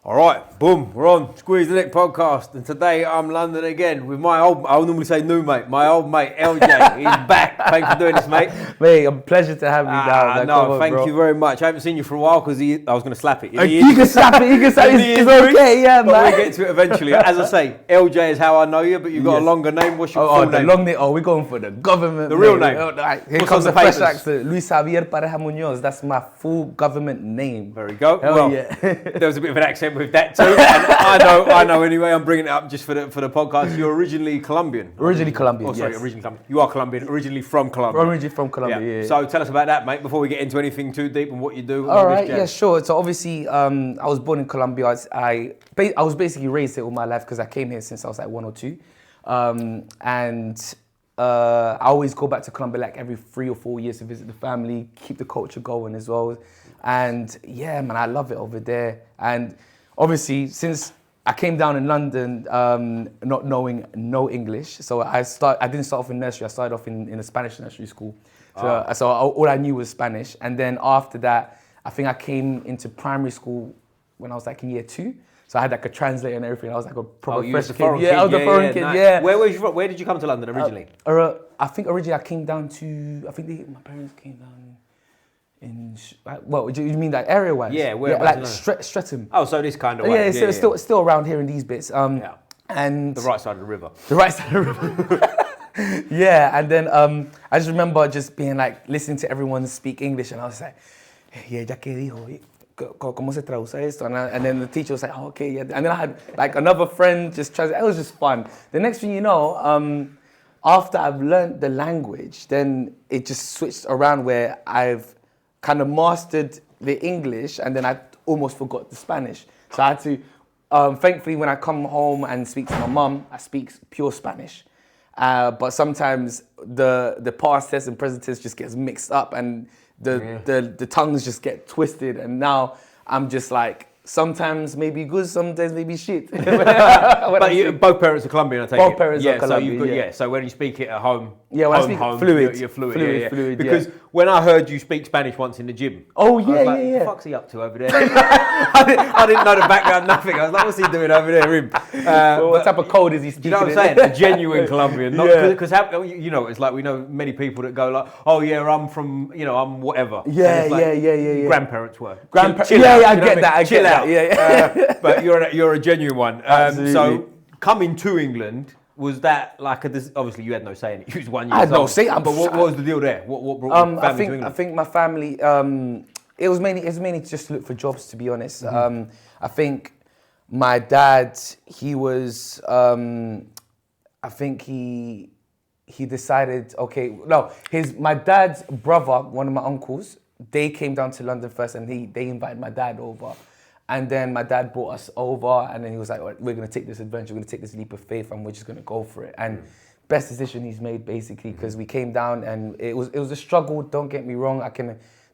All right, boom, we're on Squeeze the Neck podcast, and today I'm London again with my old, I'll normally say new mate, my old mate LJ. He's back. Thanks for doing this, mate. Mate, a pleasure to have you down. No, thank you very much. I haven't seen you for a while because I was going to slap it. You can slap it, it's okay, yeah, but man. We'll get to it eventually. As I say, LJ is how I know you, but you've got a longer name. What's your full name? We're going for the government The real name. Here comes the fresh accent. Luis Javier Pareja Munoz. That's my full government name. There we go. Hell yeah. There was a bit of an accent with that too. I know. Anyway, I'm bringing it up just for the podcast. You're originally Colombian. Originally Colombian. Oh, sorry, yes. Originally Colombian. You are Colombian. Originally from Colombia. Originally from Colombia. Yeah. So tell us about that, mate. Before we get into anything too deep and what you do. All right. Yeah, sure. So obviously, I was born in Colombia. I was basically raised here all my life because I came here since I was like 1 or 2, and I always go back to Colombia like every 3 or 4 years to visit the family, keep the culture going as well. And yeah, man, I love it over there. And obviously, since I came down in London, not knowing no English, so I didn't start off in nursery. I started off in a Spanish nursery school. So all I knew was Spanish. And then after that, I think I came into primary school when I was like in year 2. So I had like a translator and everything. I was like a proper fresh kid. Yeah, I was a foreign kid. Nice. Yeah. Where were you from? Where did you come to London originally? I think originally I came down to. My parents came down. Do you mean like area-wise? Yeah, where? Like Streatham. Oh, so this kind of way. Yeah, still around here in these bits. And the right side of the river. The right side of the river. Yeah, and then I just remember just being like listening to everyone speak English, and I was like, yeah, ya que dijo, ¿cómo se traduce esto? And then the teacher was like, oh, okay, yeah. And then I had like another friend just translate. It was just fun. The next thing you know, after I've learned the language, then it just switched around where I've kind of mastered the English, and then I almost forgot the Spanish. So I had to, thankfully, when I come home and speak to my mum, I speak pure Spanish. But sometimes the past tense and present tense just gets mixed up, and the tongues just get twisted. And now I'm just like, sometimes maybe good, sometimes maybe shit. But both parents are Colombian, I take it. Both parents are Colombian, So when you speak it at home, when I speak fluid. You're fluid. Fluid, because when I heard you speak Spanish once in the gym, I was like, what the fuck's he up to over there? I didn't know the background, nothing. I was like, what's he doing over there? What type of code is he speaking? You know what I'm saying? A genuine Colombian. Because it's like we know many people that go like, oh yeah, I'm from, I'm whatever. Yeah. Grandparents were. I get that. Chill out. Yeah. But you're a genuine one. Absolutely. So coming to England, was that like obviously you had no say in it. You was 1 year I had no old. say. But what was the deal there? What brought your family to England? I think my family. It was mainly just to look for jobs. To be honest, I think my dad. He was. I think he decided. Okay, no. My dad's brother, one of my uncles. They came down to London first, and they invited my dad over. And then my dad brought us over, and then he was like, we're going to take this adventure, we're going to take this leap of faith, and we're just going to go for it. And best decision he's made, basically, because we came down, and it was a struggle, don't get me wrong.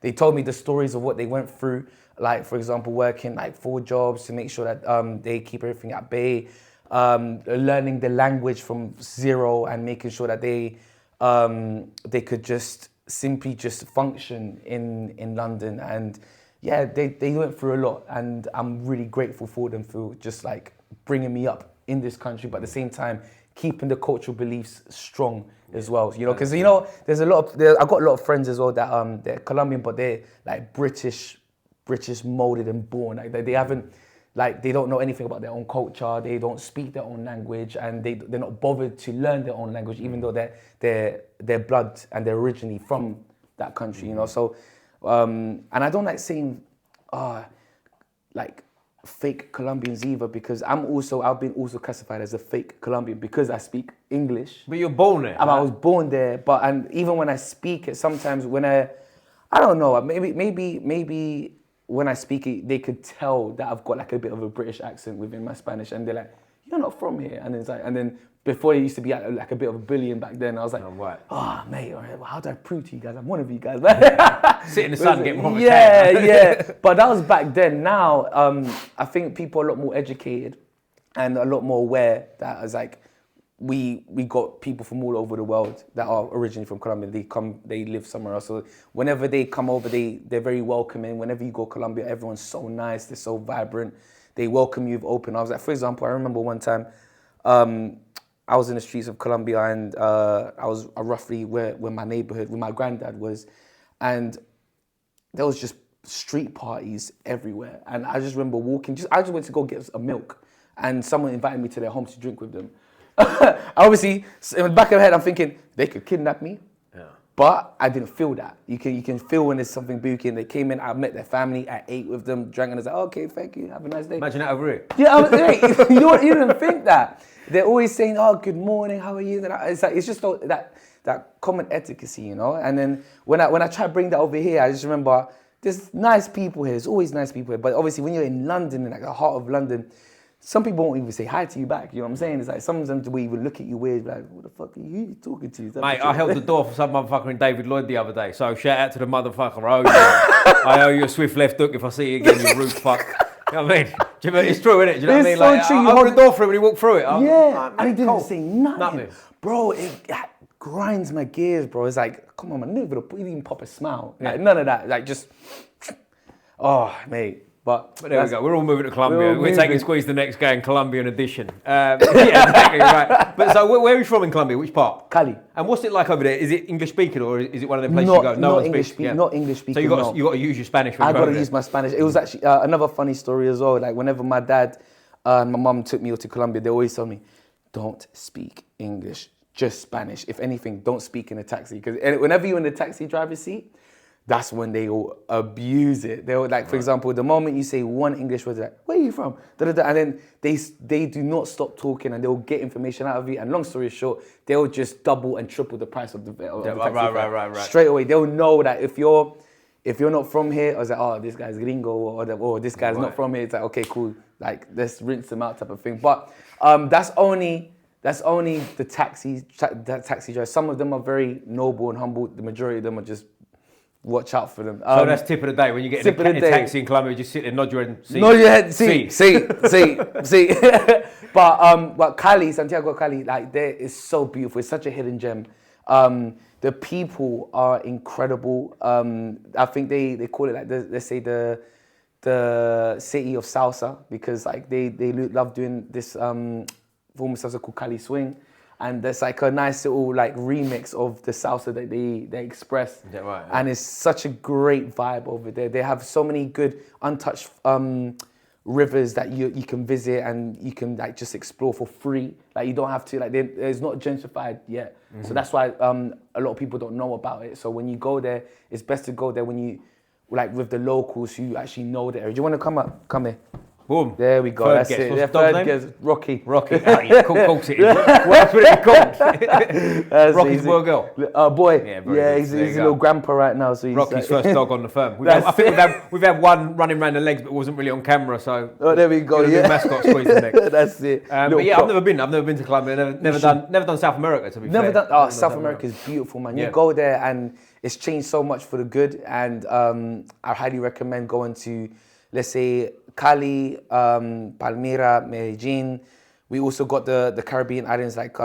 They told me the stories of what they went through, like, for example, working like 4 jobs to make sure that they keep everything at bay, learning the language from zero and making sure that they could just simply just function in London. And yeah, they went through a lot, and I'm really grateful for them for just like bringing me up in this country, but at the same time keeping the cultural beliefs strong as well. Because there's I've got a lot of friends as well that they're Colombian, but they're like British molded and born. Like they haven't, like they don't know anything about their own culture. They don't speak their own language, and they're not bothered to learn their own language, even though they're blood and they're originally from that country. So. And I don't like saying, like fake Colombians either, because I've been also classified as a fake Colombian because I speak English. But you're born there. I was born there, and even when I speak it, sometimes when I don't know, maybe when I speak it, they could tell that I've got like a bit of a British accent within my Spanish, and they're like, you're not from here, and it's like, and then. Before it used to be like a bit of a bullying back then, I was like, mate, all right, well, how do I prove to you guys I'm one of you guys? Sit in the sun and get more of a tan. Yeah. But that was back then. Now, I think people are a lot more educated and a lot more aware that as like, we got people from all over the world that are originally from Colombia. They live somewhere else. So whenever they come over, they're very welcoming. Whenever you go to Colombia, everyone's so nice. They're so vibrant. they welcome you with open arms. Like, for example, I remember one time, I was in the streets of Colombia, and I was roughly where my neighborhood, where my granddad was, and there was just street parties everywhere. And I just remember walking, I just went to go get a milk, and someone invited me to their home to drink with them. Obviously, in the back of my head, I'm thinking, they could kidnap me. Yeah. But I didn't feel that. You can feel when there's something booking. They came in, I met their family, I ate with them, drank, and I was like, okay, thank you, have a nice day. Imagine that over here. Yeah, you know what, you didn't think that. They're always saying, oh, good morning, how are you? It's just that common etiquette, you know? And then when I try to bring that over here, I just remember, there's nice people here, there's always nice people here. But obviously when you're in London, in like the heart of London, some people won't even say hi to you back, you know what I'm saying? It's like sometimes we even look at you weird, like, what the fuck are you talking to? Mate, I held the door for some motherfucker in David Lloyd the other day, so shout out to the motherfucker. I owe you a swift left hook if I see you again, you rude fuck. You know what I mean? It's true, isn't it? Do you know what I mean? So like, true. I opened the door for him when he walked through it. And he didn't say nothing. Bro, it grinds my gears, bro. It's like, come on, man, he didn't even pop a smile. Like, none of that. Like, just, oh, mate. But there we go. We're all moving to Colombia. We're taking Squeeze the next game, Colombian edition. Yeah, exactly, right. But so where are you from in Colombia? Which part? Cali. And what's it like over there? Is it English speaking, or is it one of them places you go? Not English speaking. Not English speaking. So you got to use your Spanish. I got to use my Spanish. It was actually another funny story as well. Like whenever my dad and my mum took me to Colombia, they always told me, don't speak English, just Spanish. If anything, don't speak in a taxi, because whenever you're in the taxi driver's seat, that's when they will abuse it. They will, like, for example, the moment you say one English word, like, where are you from? Da-da-da. And then they do not stop talking, and they'll get information out of you. And long story short, they'll just double and triple the price of the taxi fare. Right. Straight away, they'll know that if you're not from here, I was like, oh, this guy's gringo, or this guy's not from here. It's like, okay, cool. Like, let's rinse them out type of thing. But that's only the taxi drivers. Some of them are very noble and humble. The majority of them are just, watch out for them. So that's tip of the day. When you get in a taxi in Colombia, just sit there, nod your head, see. But Cali, Santiago, Cali, like, there is so beautiful. It's such a hidden gem. The people are incredible. I think they call it, like, let's say the city of salsa, because like they love doing this form of salsa called Cali swing. And there's like a nice little like remix of the salsa that they express. Yeah, right, yeah. And it's such a great vibe over there. They have so many good untouched rivers that you can visit, and you can like just explore for free. Like, you don't have to, like, it's not gentrified yet. Mm-hmm. So that's why a lot of people don't know about it. So when you go there, it's best to go there when you, like, with the locals who actually know the area. Do you want to come up? Come here. Boom. There we go. That's it. What's the dog's name? Rocky. Rocky. Oh, yeah, course it is. What would it be called? Rocky's boy or girl? Boy. Yeah, he's a little grandpa right now. So he's Rocky's first dog on the firm. I think we've had one running around the legs, but it wasn't really on camera. So there we go. Yeah, mascot Squeeze the neck. That's it. But yeah, I've never been to Colombia. Never done South America, to be fair. South America is beautiful, man. You go there and it's changed so much for the good. And I highly recommend going to, let's say, Cali, Palmira, Medellin. We also got the Caribbean islands like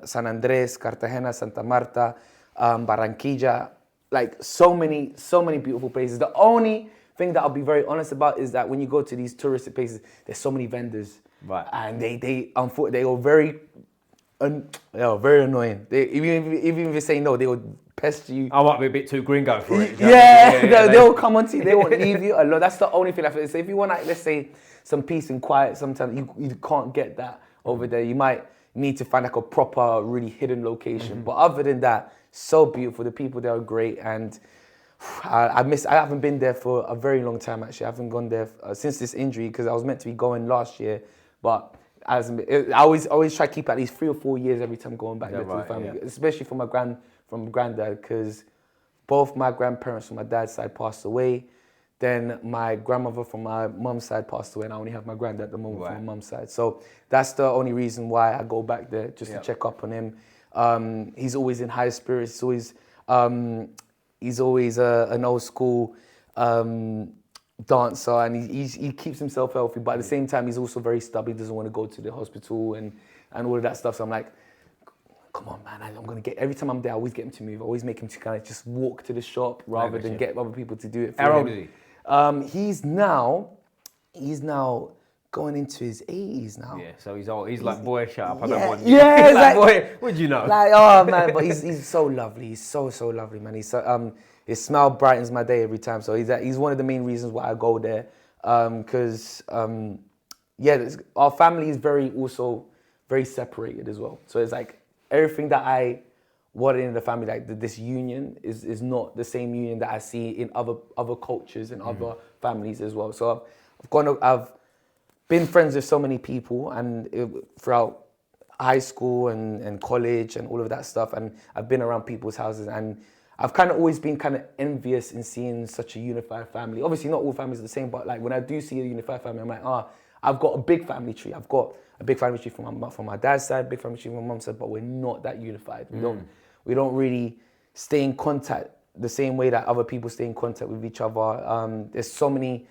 San Andres, Cartagena, Santa Marta, Barranquilla. Like, so many beautiful places. The only thing that I'll be very honest about is that when you go to these touristic places, there's so many vendors. Right. And they are very annoying. Even if they say no, they will pester you. I might be a bit too gringo for it. They'll come on to you. They won't leave you alone. That's the only thing I feel. So if you want, like, let's say, some peace and quiet, sometimes you can't get that over there. You might need to find like a proper, really hidden location. Mm-hmm. But other than that, so beautiful. The people there are great, and I haven't been there for a very long time, actually. I haven't gone there since this injury, because I was meant to be going last year, but I always try to keep at least 3 or 4 years every time going back there to the family, especially for my granddad, because both my grandparents from my dad's side passed away. Then my grandmother from my mum's side passed away, and I only have my granddad at the moment from my mum's side. So that's the only reason why I go back there, just to check up on him. He's always in high spirits. He's always an old school dancer, and he keeps himself healthy. But at the same time, he's also very stubborn. He doesn't want to go to the hospital and all of that stuff. So I'm like, come on, man, every time I'm there, I always get him to move. I always make him to kind of just walk to the shop rather than get other people to do it for him. How old is he? He's now going into his 80s now. Yeah, so he's old. He's like, boy, shut up. I don't Yeah, want you. yeah, He's it's like, like- boy, what'd you know? Like, oh man, but he's so lovely. He's so lovely, man. He's so, his smile brightens my day every time. So he's one of the main reasons why I go there. Because our family is very separated as well. So it's like everything that I wanted in the family, like this union is not the same union that I see in other cultures and other families as well. So I've been friends with so many people and throughout high school and college and all of that stuff, and I've been around people's houses, and I've kind of always been kind of envious in seeing such a unified family. Obviously not all families are the same, but like when I do see a unified family, I'm like, I've got a big family tree. I've got a big family tree from my dad's side, big family tree from my mum's side, but we're not that unified. We don't really stay in contact the same way that other people stay in contact with each other. There's so many,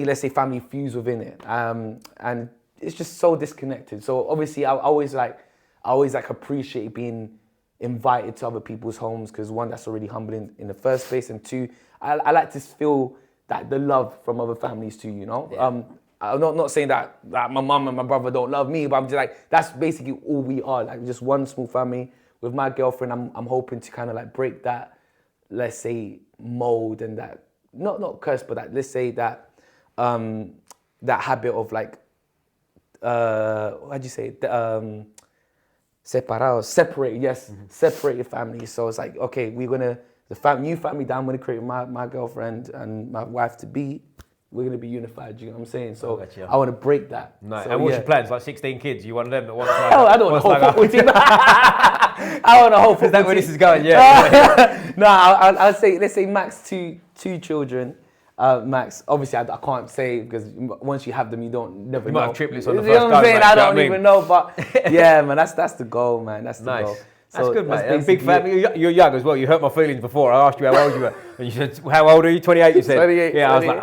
let's say, family feuds within it, and it's just so disconnected. So obviously, I always appreciate being invited to other people's homes, because one, that's already humbling in the first place, and two, I like to feel that the love from other families too. You know, Yeah. I'm not saying that my mum and my brother don't love me, but I'm just like, that's basically all we are, like just one small family. With my girlfriend, I'm hoping to kind of like break that, let's say, mold, and that not curse, but that, let's say, that that habit of like how'd you say it? Separated, yes, separated families. So it's like, okay, we're gonna new family that I'm gonna create with my girlfriend and my wife to be. We're going to be unified, you know what I'm saying? So I want to break that. Nice. So, and what's your plans? Like 16 kids? You one of them that wants Oh, I don't want a whole football team. I want a whole football team. Is that where this is going? Yeah. No, I'll say, let's say max two children. Max. Obviously, I can't say, because once you have them, you don't never You know. might have triplets on the You know first what go, I'm saying? mate, I do you know don't what I even mean? know, but yeah, man, that's the goal, man. That's the Nice. goal. That's good, mate. that's A big basically family. You're young as well. You hurt my feelings before. I asked you how old you were, and you said, "How old are you?" 28. You said. 28. Yeah, I was like,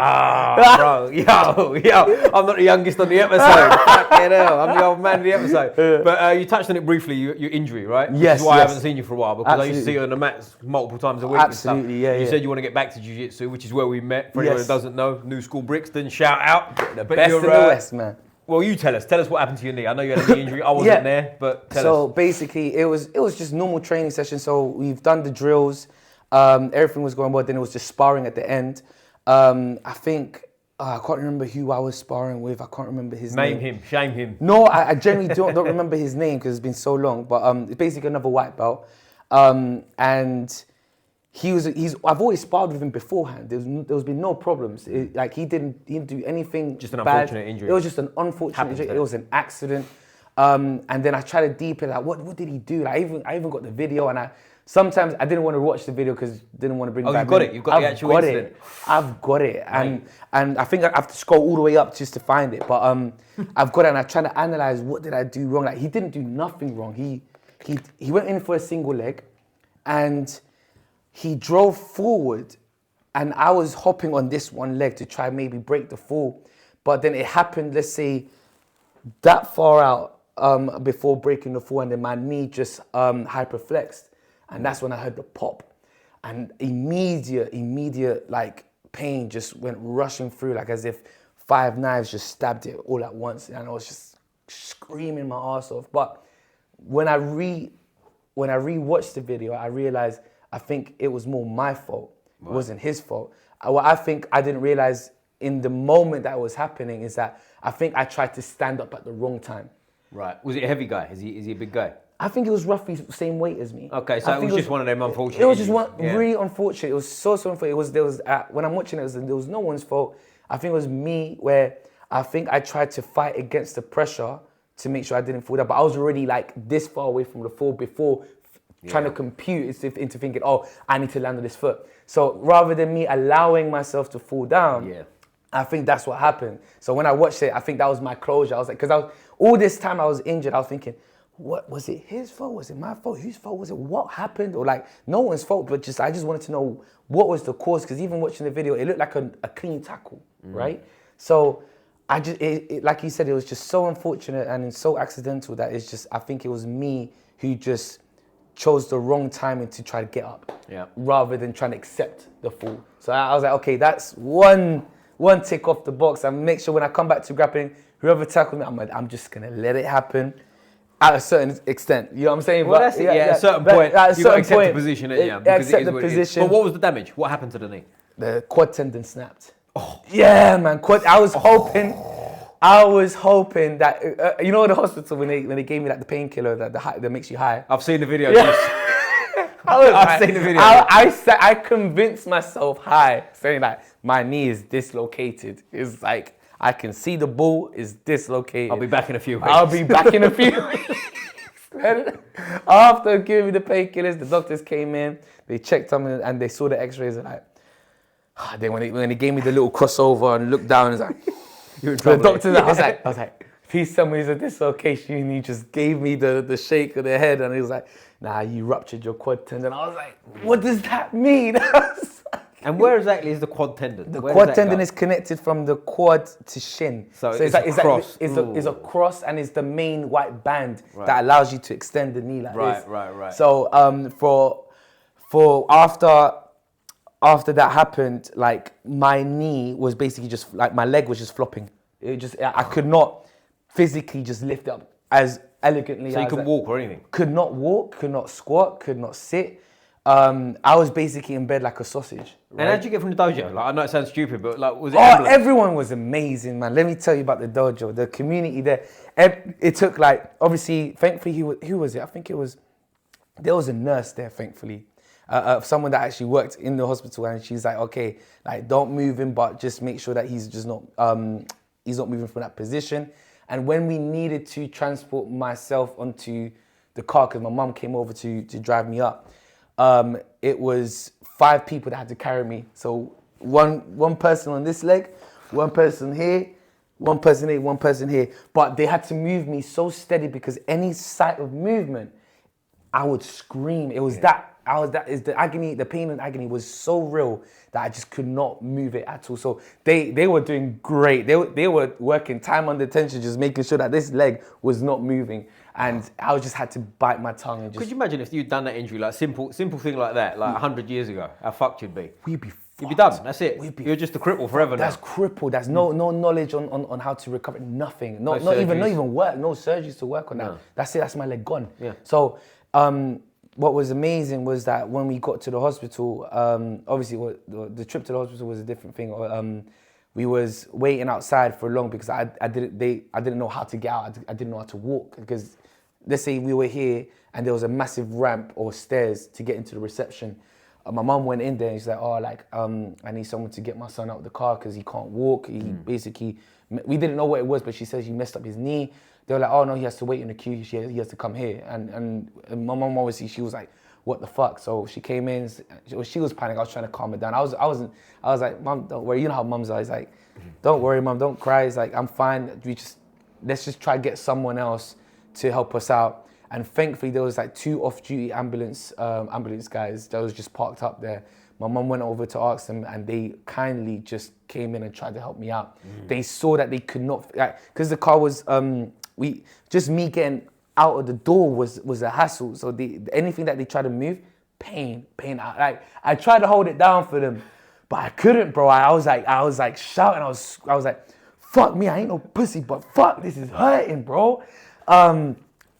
bro, yo, I'm not the youngest on the episode. Fucking hell, I'm the old man of the episode. But you touched on it briefly. Your injury, right? Yes. Which is why I haven't seen you for a while, because I used to Absolutely. see you on the mats multiple times a week. Absolutely, and stuff. yeah, You yeah. said you want to get back to jiu-jitsu, which is where we met. For anyone Yes. who doesn't know, New School Brixton, shout out. The But best in you're, the West, man. Well, you tell us. Tell us what happened to your knee. I know you had a knee injury. I wasn't Yeah. there, but tell So us. basically, it was just normal training session. So we've done the drills, everything was going well. Then it was just sparring at the end. I think I can't remember who I was sparring with. I can't remember his name. Name him. Shame him. No, I generally don't remember his name because it's been so long. But it's basically another white belt, and I've always sparred with him beforehand. There's been no problems. He didn't do anything. Just an bad. unfortunate injury. It was just an unfortunate Happens, injury. doesn't It it? was an accident. And then I tried to deep it. Like, what did he do? Like, I even got the video, and sometimes I didn't want to watch the video because didn't want to bring. Oh, bad you've got memories. it. You've got the actual incident. I've got it, and I think I have to scroll all the way up just to find it. But I've got it, and I'm trying to analyze what did I do wrong. Like, he didn't do nothing wrong. He went in for a single leg, and he drove forward, and I was hopping on this one leg to try maybe break the fall, but then it happened. Let's say that far out before breaking the fall, and then my knee just hyperflexed, and that's when I heard the pop, and immediate like pain just went rushing through, like as if 5 knives just stabbed it all at once, and I was just screaming my ass off. But when I rewatched the video, I realized I think it was more my fault. It wasn't his fault. What I think I didn't realize in the moment that was happening is that I think I tried to stand up at the wrong time. Right. Was it a heavy guy? Is he a big guy? I think it was roughly the same weight as me. Okay, so I it think was just one of them unfortunate It was just injuries. one Yeah. really unfortunate. It was so unfortunate. There was when I'm watching it, there was no one's fault. I think it was me, where I think I tried to fight against the pressure to make sure I didn't fall down. But I was already like this far away from the fall before trying to compute into thinking, oh, I need to land on this foot. So rather than me allowing myself to fall down, I think that's what happened. So when I watched it, I think that was my closure. I was like, because all this time I was injured, I was thinking, what was it? His fault? Was it my fault? Whose fault was it? What happened? Or like no one's fault, but I just wanted to know what was the cause. Because even watching the video, it looked like a clean tackle, right? So I just, like you said, it was just so unfortunate and so accidental that I think it was me who just chose the wrong timing to try to get up, rather than trying to accept the fall. So I was like, okay, that's one one tick off the box, and make sure when I come back to grappling, whoever tackled me, I'm just gonna let it happen. At a certain extent, you know what I'm saying? Well, that's it. At a certain point, you got to accept the position. Accept the position. But what was the damage? What happened to the knee? The quad tendon snapped. Oh. Yeah, man. I was hoping that you know, the hospital when they gave me like the painkiller that makes you high. I've seen the video. Yeah. I've seen the video. I convinced myself high, saying like my knee is dislocated. It's like I can see the ball is dislocated. I'll be back in a few weeks. After giving me the painkillers, the doctors came in, they checked on me and they saw the x-rays and like, then when they gave me the little crossover and looked down, it's like, you're in trouble. The doctors, I was like, please tell me it's a dislocation. And he just gave me the shake of the head and he was like, nah, you ruptured your quad tendon. I was like, what does that mean? And where exactly is the quad tendon? The quad tendon is connected from the quad to shin. So it's a cross. It's a cross and it's the main white band that allows you to extend the knee like this. Right. So for after that happened, like my knee was basically just like my leg was just flopping. I could not physically just lift it up as elegantly. So you couldn't walk or anything? Could not walk, could not squat, could not sit. I was basically in bed like a sausage. Right? And how'd you get from the dojo? Like, I know it sounds stupid, but like, was it? Everyone was amazing, man. Let me tell you about the dojo, the community there. It took like, obviously, thankfully, who was it? I think there was a nurse there, thankfully. Someone that actually worked in the hospital, and she's like, okay, like don't move him, but just make sure that he's just not moving from that position. And when we needed to transport myself onto the car, because my mum came over to drive me up, it was 5 people that had to carry me. So one person on this leg, one person here, one person here, one person here. But they had to move me so steady because any sight of movement, I would scream. It was the agony, the pain and agony was so real that I just could not move it at all. So they were doing great. They were working time under tension, just making sure that this leg was not moving. And I just had to bite my tongue and just... Could you imagine if you'd done that injury, like simple thing like that, like 100 years ago, how fucked you'd be? We'd be fucked. You'd be done, that's it. You're just a cripple forever now. That's crippled. There's no knowledge on how to recover, nothing. Not even work, no surgeries to work on that. No. That's it, that's my leg gone. Yeah. So what was amazing was that when we got to the hospital, obviously the trip to the hospital was a different thing. We was waiting outside for long because I didn't know how to get out. I didn't know how to walk because let's say we were here and there was a massive ramp or stairs to get into the reception. My mum went in there and she's like, oh, like, I need someone to get my son out of the car because he can't walk. He basically, we didn't know what it was, but she says he messed up his knee. They were like, oh no, he has to wait in the queue. He has to come here. And my mum obviously, she was like, what the fuck? So she came in, she was panicking. I was trying to calm her down. I was like, Mum, don't worry. You know how mums are. It's like, don't worry, Mum, don't cry. It's like, I'm fine. Let's just try to get someone else to help us out. And thankfully there was like 2 off-duty ambulance guys that was just parked up there. My mum went over to ask them and they kindly just came in and tried to help me out. They saw that they could not, because the car was, just me getting out of the door was a hassle. So anything that they tried to move, pain. Like I tried to hold it down for them, but I couldn't, bro. I was like shouting. I was like, fuck me, I ain't no pussy, but fuck, this is hurting, bro.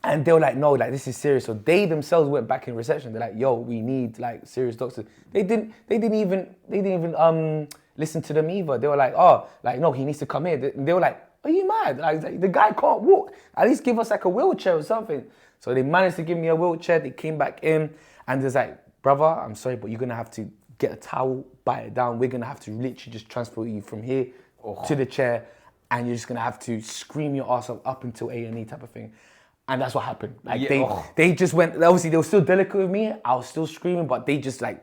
And they were like, no, like this is serious. So they themselves went back in reception. They're like, yo, we need like serious doctors. They didn't even listen to them either. They were like, oh, like no, he needs to come here. They were like, are you mad? Like the guy can't walk. At least give us like a wheelchair or something. So they managed to give me a wheelchair. They came back in and there's like, brother, I'm sorry, but you're gonna have to get a towel, bite it down. We're gonna have to literally just transport you from here to the chair, and you're just gonna have to scream your ass off up until A&E type of thing. And that's what happened. Like they just went, obviously they were still delicate with me. I was still screaming, but they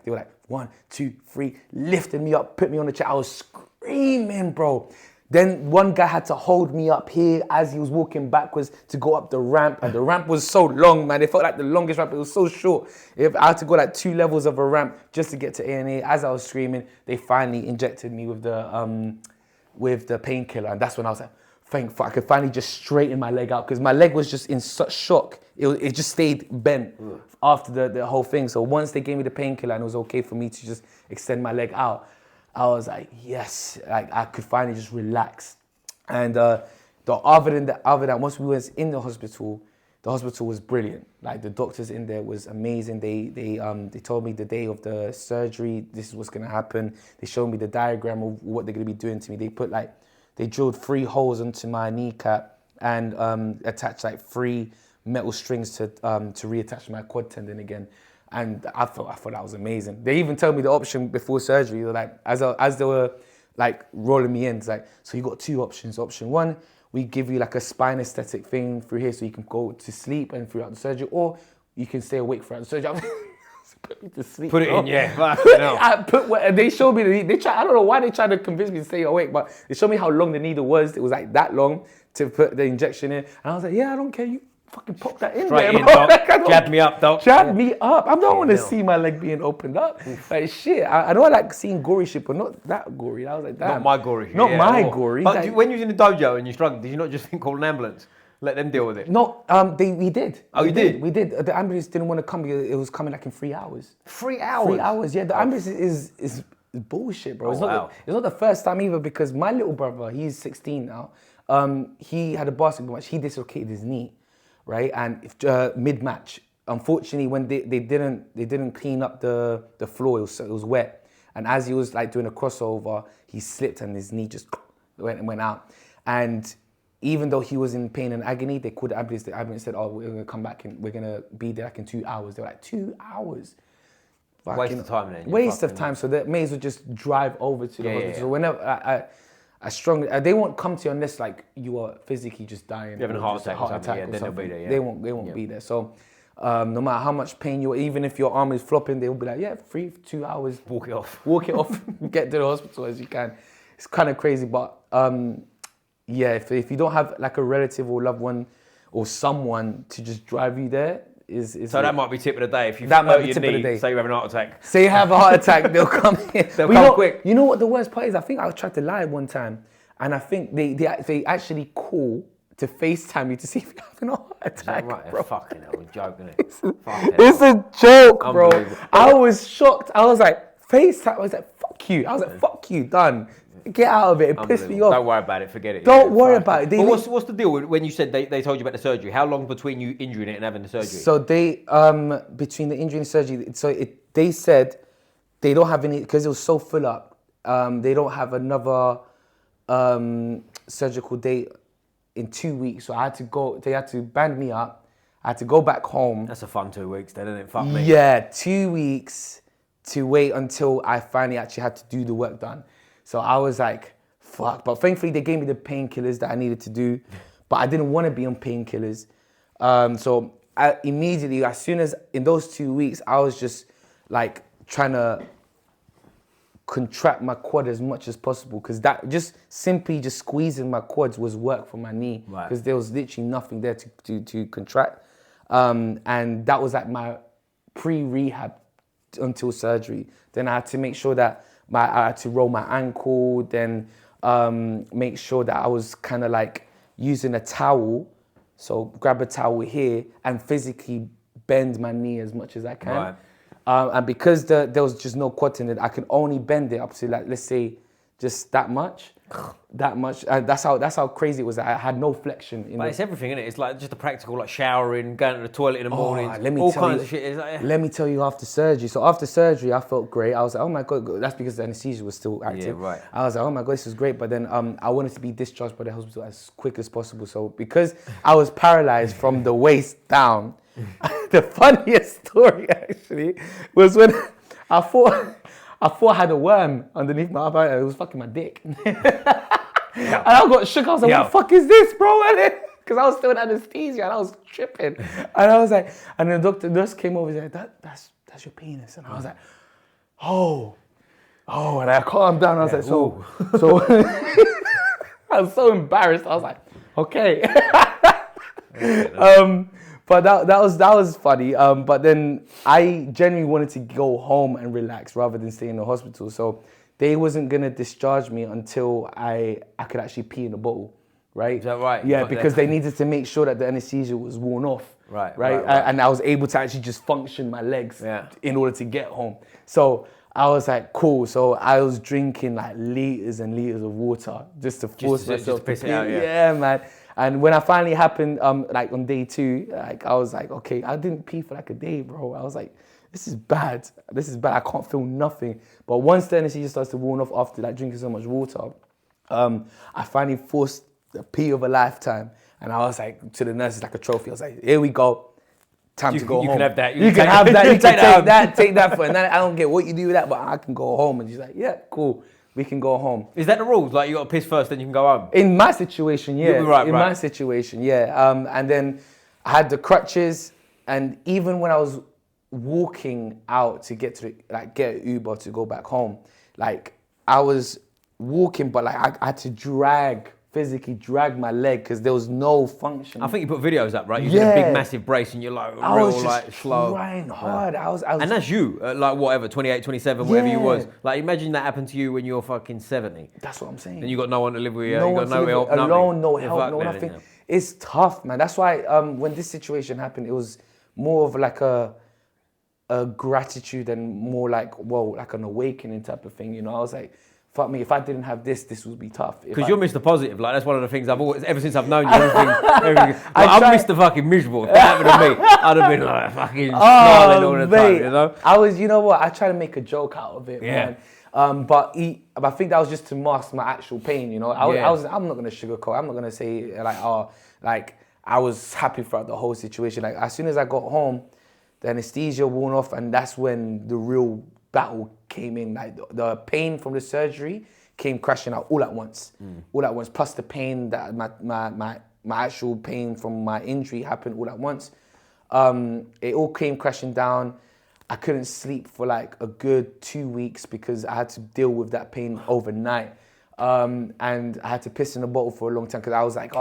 were like 1, 2, 3, lifted me up, put me on the chair. I was screaming, bro. Then one guy had to hold me up here as he was walking backwards to go up the ramp. And the ramp was so long, man. It felt like the longest ramp. It was so short. I had to go like 2 levels of a ramp just to get to A&E. As I was screaming, they finally injected me with the painkiller. And that's when I was like, thank fuck, I could finally just straighten my leg out because my leg was just in such shock. It just stayed bent after the whole thing. So once they gave me the painkiller and it was okay for me to just extend my leg out, I was like, yes, like I could finally just relax. And other than that, once we was in the hospital was brilliant. Like the doctors in there was amazing. They told me the day of the surgery, this is what's gonna happen. They showed me the diagram of what they're gonna be doing to me. They drilled 3 holes into my kneecap and attached like 3 metal strings to reattach my quad tendon again. And I thought that was amazing. They even told me the option before surgery. They're like, as they were like rolling me in, it's like, so you got 2 options. Option 1, we give you like a spine aesthetic thing through here so you can go to sleep and throughout the surgery, or you can stay awake throughout the surgery. Put me to sleep. Put it bro. in, yeah. They showed me, I don't know why they tried to convince me to stay awake, but they showed me how long the needle was. It was like that long to put the injection in. And I was like, yeah, I don't care. You fucking pop that in Straight there, in, bro. doc. Like, Jab me up, doc. Jab me up. I don't want to see my leg being opened up. Like, shit. I know I like seeing gory shit, but not that gory. I was like, damn. Not my gory. Not my gory. But Like, when you was in the dojo and you struggled, did you not just think call an ambulance? Let them deal with it? no, we did. Oh, you did? We did. The ambulance didn't want to come because it was coming like in 3 hours. 3 hours? 3 hours, yeah. The ambulance is bullshit, bro. Oh, wow. It's not the first time either because my little brother, he's 16 now, he had a basketball match. He dislocated his knee, right? And mid-match, unfortunately, when they didn't clean up the floor, it was wet. And as he was like doing a crossover, he slipped and his knee just went out. And even though he was in pain and agony, they called the ambulance. The ambulance said, oh, we're going to come back and we're going to be there like in 2 hours. They were like, 2 hours? Waste of time then. Waste of time. So they may as well just drive over to the hospital. So whenever I strongly, they won't come to you unless like you are physically just dying. You're having a heart attack or something, yeah, then they'll be there, yeah. They won't be there. So no matter how much pain you are, even if your arm is flopping, they'll be like, yeah, 2 hours. Walk it off. Walk it off. Get to the hospital as you can. It's kind of crazy, but yeah, if you don't have like a relative or loved one or someone to just drive you there, so that might be tip of the day. If you that might hurt be your tip of the knee, day. say you're having a heart attack. Say you have a heart attack, they'll come in. They'll come quick. You know what the worst part is? I think I tried to lie one time, and I think they actually call to FaceTime you to see if you're having a heart attack. Right, bro. fucking hell, joke, isn't it? It's a joke, bro. I was shocked. I was like, FaceTime. I was like, fuck you. I was like, fuck you, done. Get out of it. It pissed me off. Don't worry about it. Forget it. Don't worry about it. But what's the deal when you said they told you about the surgery? How long between you injuring it and having the surgery? So they between the injury and surgery, they said they don't have any because it was so full up. They don't have another surgical date in 2 weeks. So I had to go. They had to band me up. I had to go back home. That's a fun 2 weeks, then, isn't it? Fuck me. Yeah, 2 weeks to wait until I finally actually had to do the work done. So I was like, fuck. But thankfully, they gave me the painkillers that I needed to do. But I didn't want to be on painkillers. So I immediately, as soon as in those 2 weeks, I was just like trying to contract my quad as much as possible. Because that just simply squeezing my quads was work for my knee. Because there was literally nothing there to contract. And that was like my pre-rehab until surgery. Then I had to make sure that I had to roll my ankle, then make sure that I was kind of like using a towel. So grab a towel here and physically bend my knee as much as I can. Right. And because there was just no quad tendon, I can only bend it up to like, let's say, just that much. That much. That's how crazy it was. I had no flexion. But it's everything, isn't it? It's like just the practical, like showering, going to the toilet in the morning, all kinds of shit. It's like, let me tell you, after surgery. So after surgery, I felt great. I was like, oh my God. That's because the anesthesia was still active. Yeah, right. I was like, oh my God, this is great. But then I wanted to be discharged by the hospital as quick as possible. So because I was paralyzed from the waist down, the funniest story actually was when I thought I had a worm underneath my arm. It was fucking my dick. And I got shook. I was like, what the fuck is this, bro? Because I was still in anesthesia and I was tripping. And I was like, and the nurse came over and said, that's your penis. And I was like, oh. And I calmed down. I was like, so I was so embarrassed. I was like, okay. But that was funny. But then I genuinely wanted to go home and relax rather than stay in the hospital. So they wasn't gonna discharge me until I could actually pee in a bottle, right? Is that right? Yeah, because they needed to make sure that the anesthesia was worn off. Right. And I was able to actually just function my legs in order to get home. So I was like, cool. So I was drinking like liters and liters of water just to force myself to piss pee. it out, Yeah, man. And when I finally happened, like on day 2, like I was like, okay, I didn't pee for like a day, bro. I was like, this is bad. This is bad. I can't feel nothing. But once the anesthesia starts to worn off after like drinking so much water, I finally forced the pee of a lifetime. And I was like, to the nurses like a trophy. I was like, here we go. Time to go home. You can have that. You can have that. You can take that for. And then I don't get what you do with that, but I can go home. And she's like, yeah, cool. We can go home. Is that the rules? Like you got to piss first, then you can go home? In my situation, yeah. Right. My situation, yeah. And then I had the crutches, and even when I was walking out to get get an Uber to go back home, like I was walking, but like I had to physically drag my leg because there was no function. I think you put videos up, right? You did a big, massive brace and you're like slow. Trying hard. I was, and that's you, like whatever, 28, 27, whatever you was. Like imagine that happened to you when you're fucking 70. That's what I'm saying. And you got no one to live with you. No you one got to no live help, with, alone, no nothing. help, no nothing. It's tough, man. That's why when this situation happened, it was more of like a gratitude and more like, whoa, like an awakening type of thing. You know, I was like, fuck me, if I didn't have this would be tough. Because you're Mr. Positive, like that's one of the things I've always, ever since I've known you, everything. I'm Mr. fucking miserable. If that happened to me, I'd have been like fucking smiling all the time, you know? You know what, I try to make a joke out of it, man. But I think that was just to mask my actual pain, you know? I'm not going to sugarcoat, I'm not going to say like, I was happy throughout the whole situation. Like as soon as I got home, the anesthesia worn off, and that's when the real battle came in. Like the pain from the surgery came crashing out all at once, plus the pain that my actual pain from my injury happened all at once. It all came crashing down. I couldn't sleep for like a good 2 weeks because I had to deal with that pain overnight, and I had to piss in a bottle for a long time because I was like,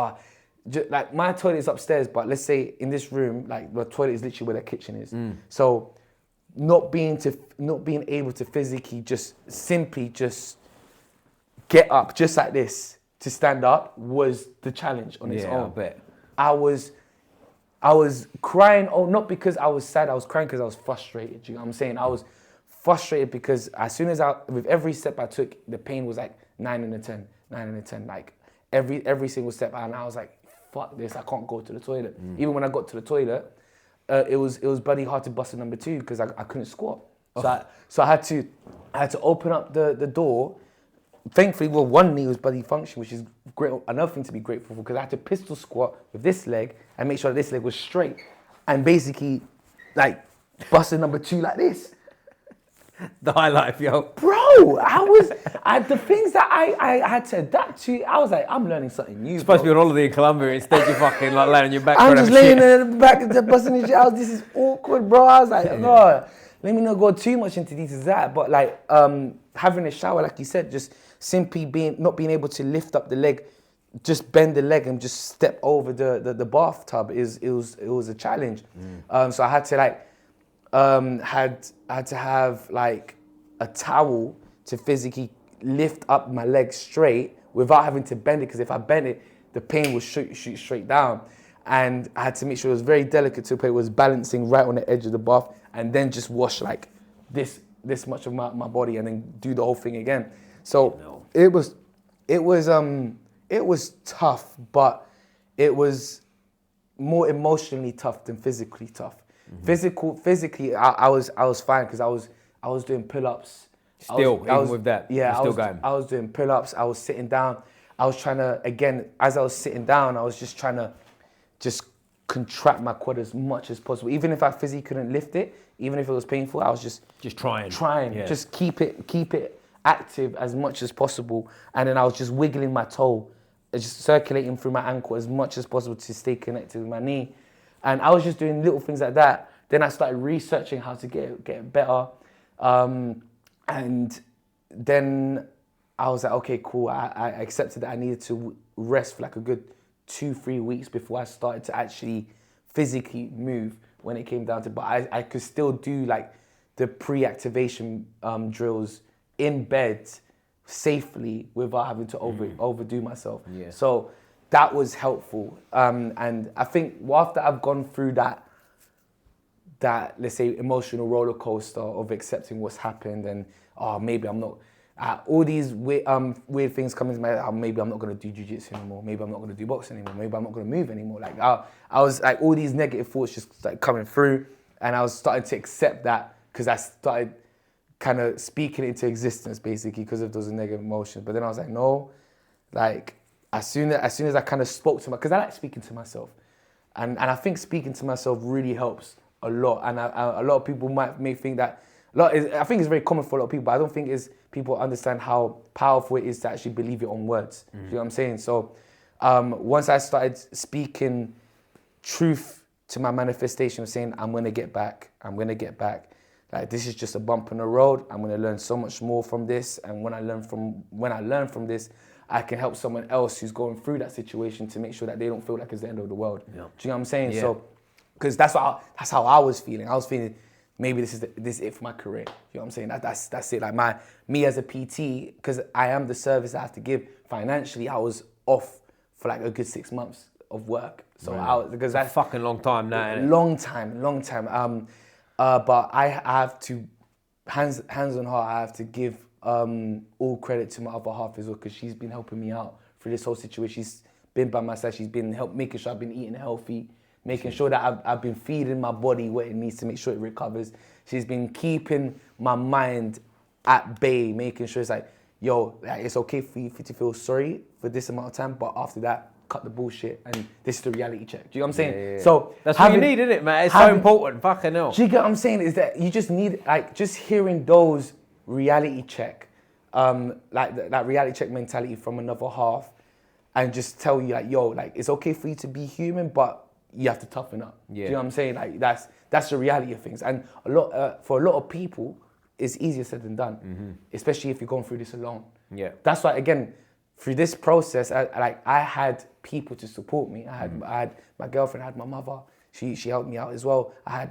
like my toilet is upstairs, but let's say in this room, like the toilet is literally where the kitchen is. So not being able to physically simply get up just like this to stand up was the challenge on its own. I bet. I was crying, not because I was sad, I was crying because I was frustrated. You know what I'm saying? I was frustrated because as soon as with every step I took, the pain was like 9 and a 10, like every single step, and I was like, fuck this, I can't go to the toilet. Even when I got to the toilet, it was bloody hard to bust a number 2 because I couldn't squat. So I had to open up the door. Thankfully, one knee was bloody functioning, which is great. Another thing to be grateful for, because I had to pistol squat with this leg and make sure that this leg was straight, and basically like bust a number 2 like this. The high life, yo. Bro, the things that I had to adapt to, I was like, I'm learning something new. You're supposed to be on holiday in Colombia, instead you're fucking like laying on your back. I'm just laying in the back of the busting the shit. This is awkward, bro. I was like, no, let me not go too much into details of that. But like having a shower, like you said, just simply not being able to lift up the leg, just bend the leg and just step over the bathtub it was a challenge. So I had to like had to have like a towel to physically lift up my leg straight without having to bend it, because if I bent it, the pain would shoot straight down. And I had to make sure it was very delicate to the point it was balancing right on the edge of the bath, and then just wash like this much of my body and then do the whole thing again. So it was tough, but it was more emotionally tough than physically tough. Physically, I was fine because I was doing pull-ups. With that, yeah, I was doing pull-ups. I was sitting down. I was trying to, again, as I was sitting down, I was just trying to contract my quad as much as possible. Even if I physically couldn't lift it, even if it was painful, I was just trying, just keep it active as much as possible. And then I was just wiggling my toe, just circulating through my ankle as much as possible to stay connected with my knee. And I was just doing little things like that. Then I started researching how to get better. And then I was like, okay, cool. I accepted that I needed to rest for like a good 2-3 weeks before I started to actually physically move when it came down to, but I could still do like the pre-activation drills in bed safely without having to overdo myself. Yeah. So that was helpful. And I think after I've gone through that that, let's say, emotional roller coaster of accepting what's happened and, maybe I'm not, all these weird things come into my head. Maybe I'm not going to do jiu-jitsu anymore. Maybe I'm not going to do boxing anymore. Maybe I'm not going to move anymore. Like I was like, all these negative thoughts just like coming through, and I was starting to accept that because I started kind of speaking it into existence basically because of those negative emotions. But then I was like, no, like as soon as I kind of spoke to because I like speaking to myself, and I think speaking to myself really helps a lot. And a lot of people may think that. I think it's very common for a lot of people, but I don't think people understand how powerful it is to actually believe your own words. You know what I'm saying? So once I started speaking truth to my manifestation, saying, I'm going to get back, like this is just a bump in the road, I'm going to learn so much more from this, and when I learn from this, I can help someone else who's going through that situation to make sure that they don't feel like it's the end of the world. Yeah. Do you know what I'm saying? Yeah. So, because that's how I was feeling. I was feeling, maybe this is it for my career. You know what I'm saying? That's it. Like me as a PT, because I am the service I have to give financially, I was off for like a good 6 months of work. So because that's a fucking long time now. Long time. But I have to, hands on heart, I have to give all credit to my other half as well, because she's been helping me out through this whole situation. She's been by my side. She's been making sure I've been eating healthy, making sure that I've been feeding my body what it needs to make sure it recovers. She's been keeping my mind at bay, making sure it's like, yo, like, it's okay for you to feel sorry for this amount of time, but after that, cut the bullshit, and this is the reality check. Do you know what I'm saying? Yeah. So that's what you need, isn't it, man? It's so important. Fucking hell. Do you get what I'm saying? Is that you just need, like, just hearing those reality check, like that reality check mentality from another half, and just tell you like, yo, like it's okay for you to be human, but you have to toughen up. Yeah. Do you know what I'm saying? Like that's the reality of things. And for a lot of people, it's easier said than done, especially if you're going through this alone. Yeah. That's why, again, through this process, I had people to support me. I had my girlfriend, I had my mother. She helped me out as well. I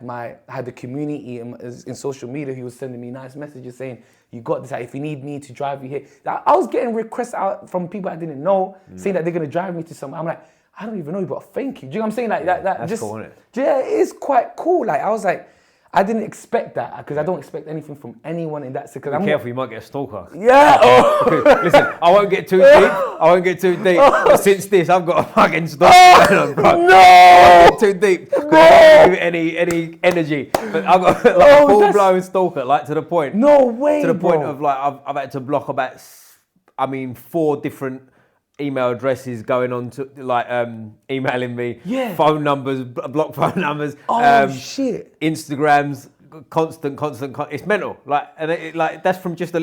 had the community in social media who was sending me nice messages saying, you got this, like, if you need me to drive you here. I was getting requests out from people I didn't know saying that they're going to drive me to somewhere. I'm like, I don't even know you, but thank you. Do you know what I'm saying? Like that's just, cool, isn't it? Yeah, it is quite cool. Like I was like, I didn't expect that because I don't expect anything from anyone in that. Be careful, you might get a stalker. Yeah. Oh. Listen, I won't get too deep. But since this, I've got a fucking stalker going on, bro. No. I won't get too deep. No. I don't give it any energy. But I've got like a full-blown stalker, like to the point. No way, to the point of like I've had to block about, 4 different email addresses going on to like emailing me, phone numbers, block phone numbers, shit, Instagrams, constant. It's mental. Like, and like that's from just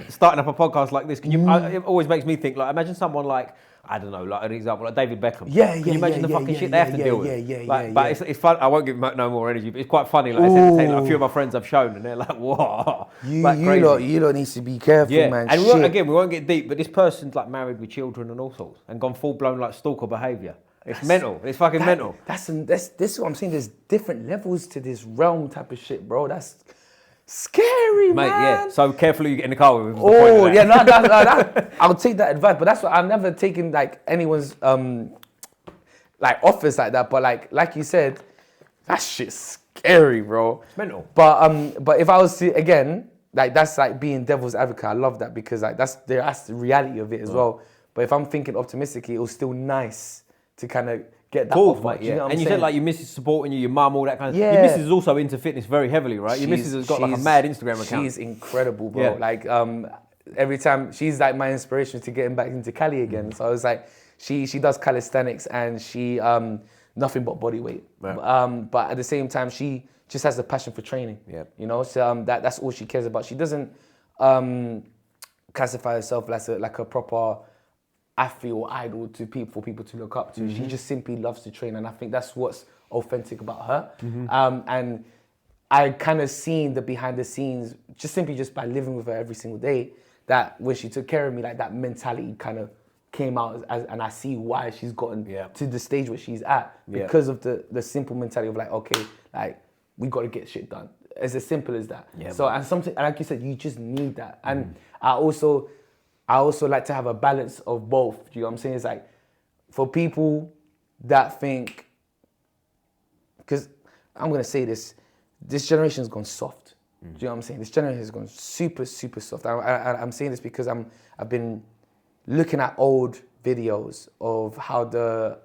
starting up a podcast like this. Can you? It always makes me think. Like, imagine someone like, I don't know, like an example, like David Beckham. Can you imagine the fucking shit they have to deal with? But it's fun. I won't give no more energy, but it's quite funny. Like, it's entertaining. Like, a few of my friends I've shown, and they're like, "Whoa!" You lot need to be careful, man. And we won't get deep, but this person's like married with children and all sorts, and gone full blown like stalker behaviour. It's mental. It's fucking mental. This is what I'm saying. There's different levels to this realm type of shit, bro. That's scary, mate, man. Yeah. So carefully you get in the car with. Oh, yeah, no, I'll take that advice. But that's what I've never taken like anyone's like offers like that. But like you said, that shit's scary, bro. It's mental. But if I was to again, like that's like being devil's advocate. I love that because like that's the reality of it as well. But if I'm thinking optimistically, it was still nice to kind of get that off. Mate, yeah. You know what I'm saying? Said like your missus supporting you, your mum, all that kind of. Yeah. Your missus is also into fitness very heavily, right? Your missus has got like a mad Instagram account. She's incredible, bro. Yeah. Like every time she's like my inspiration to getting back into Cali again. So I was like, she does calisthenics and she nothing but body weight. Right. But at the same time, she just has a passion for training. Yeah. You know, so that's all she cares about. She doesn't classify herself as like a proper athlete or idol to people for people to look up to. She just simply loves to train, and I think that's what's authentic about her. And I kind of seen the behind the scenes just by living with her every single day, that when she took care of me, like that mentality kind of came out and I see why she's gotten to the stage where she's at because of the simple mentality of like, okay, like we got to get shit done. It's as simple as that. Yeah, so and like you said, you just need that. And I also like to have a balance of both. Do you know what I'm saying? It's like, for people that think, because I'm going to say this, this generation's gone soft. Do you know what I'm saying? This generation has gone super, super soft. I'm saying this because I've been looking at old videos of how the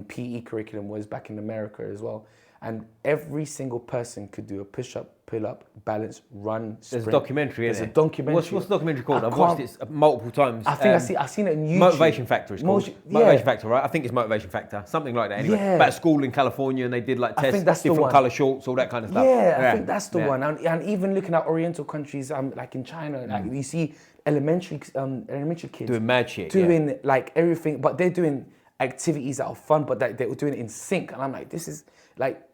PE curriculum was back in America as well. And every single person could do a push-up, pull-up, balance, run, sprint. There's a documentary, There's a documentary. What's the documentary called? I've watched it multiple times. I think I've seen it on YouTube. Motivation Factor is called. Motivation Factor, right? I think it's Motivation Factor, something like that. Anyway, about a school in California, and they did like tests, different colour shorts, all that kind of stuff. I think that's the one. And even looking at Oriental countries, like in China, like you see elementary kids doing mad shit, doing like everything, but they're doing activities that are fun, but they're doing it in sync. And I'm like, this is like.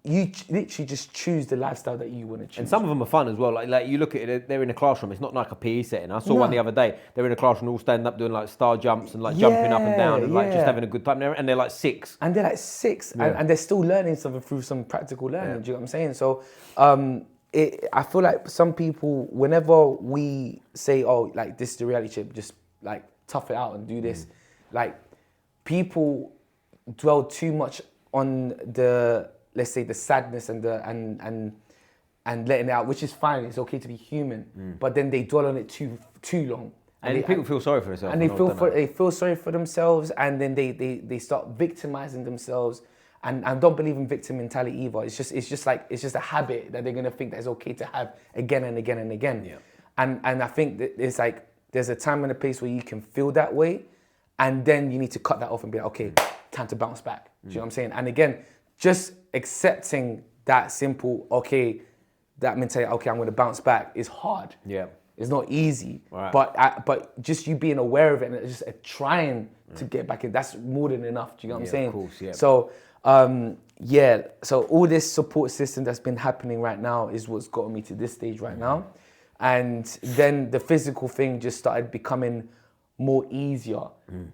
You literally just choose the lifestyle that you want to choose. And some of them are fun as well. Like you look at it, they're in a classroom. It's not like a PE setting. I saw one the other day. They're in a classroom all standing up doing like star jumps and like jumping up and down and like just having a good time. And they're like 6. And they're like 6 and they're still learning something through some practical learning. Do you know what I'm saying? So I feel like some people, whenever we say, oh, like this is the reality check, just like tough it out and do this, like people dwell too much on the, let's say, the sadness and the and letting it out, which is fine. It's okay to be human, but then they dwell on it too long, and people feel sorry for themselves. And they feel sorry for themselves, and then they start victimizing themselves, and don't believe in victim mentality either. It's just a habit that they're gonna think that it's okay to have again and again and again. Yeah. And I think that it's like there's a time and a place where you can feel that way, and then you need to cut that off and be like, okay, time to bounce back. Do you know what I'm saying? And again, just accepting that simple, okay, that mentality, okay, I'm going to bounce back is hard. Yeah. It's not easy. Right. But just you being aware of it and just trying to get back in, that's more than enough. Do you know what I'm saying? Of course, yeah. So, so all this support system that's been happening right now is what's gotten me to this stage right now. And then the physical thing just started becoming more easier.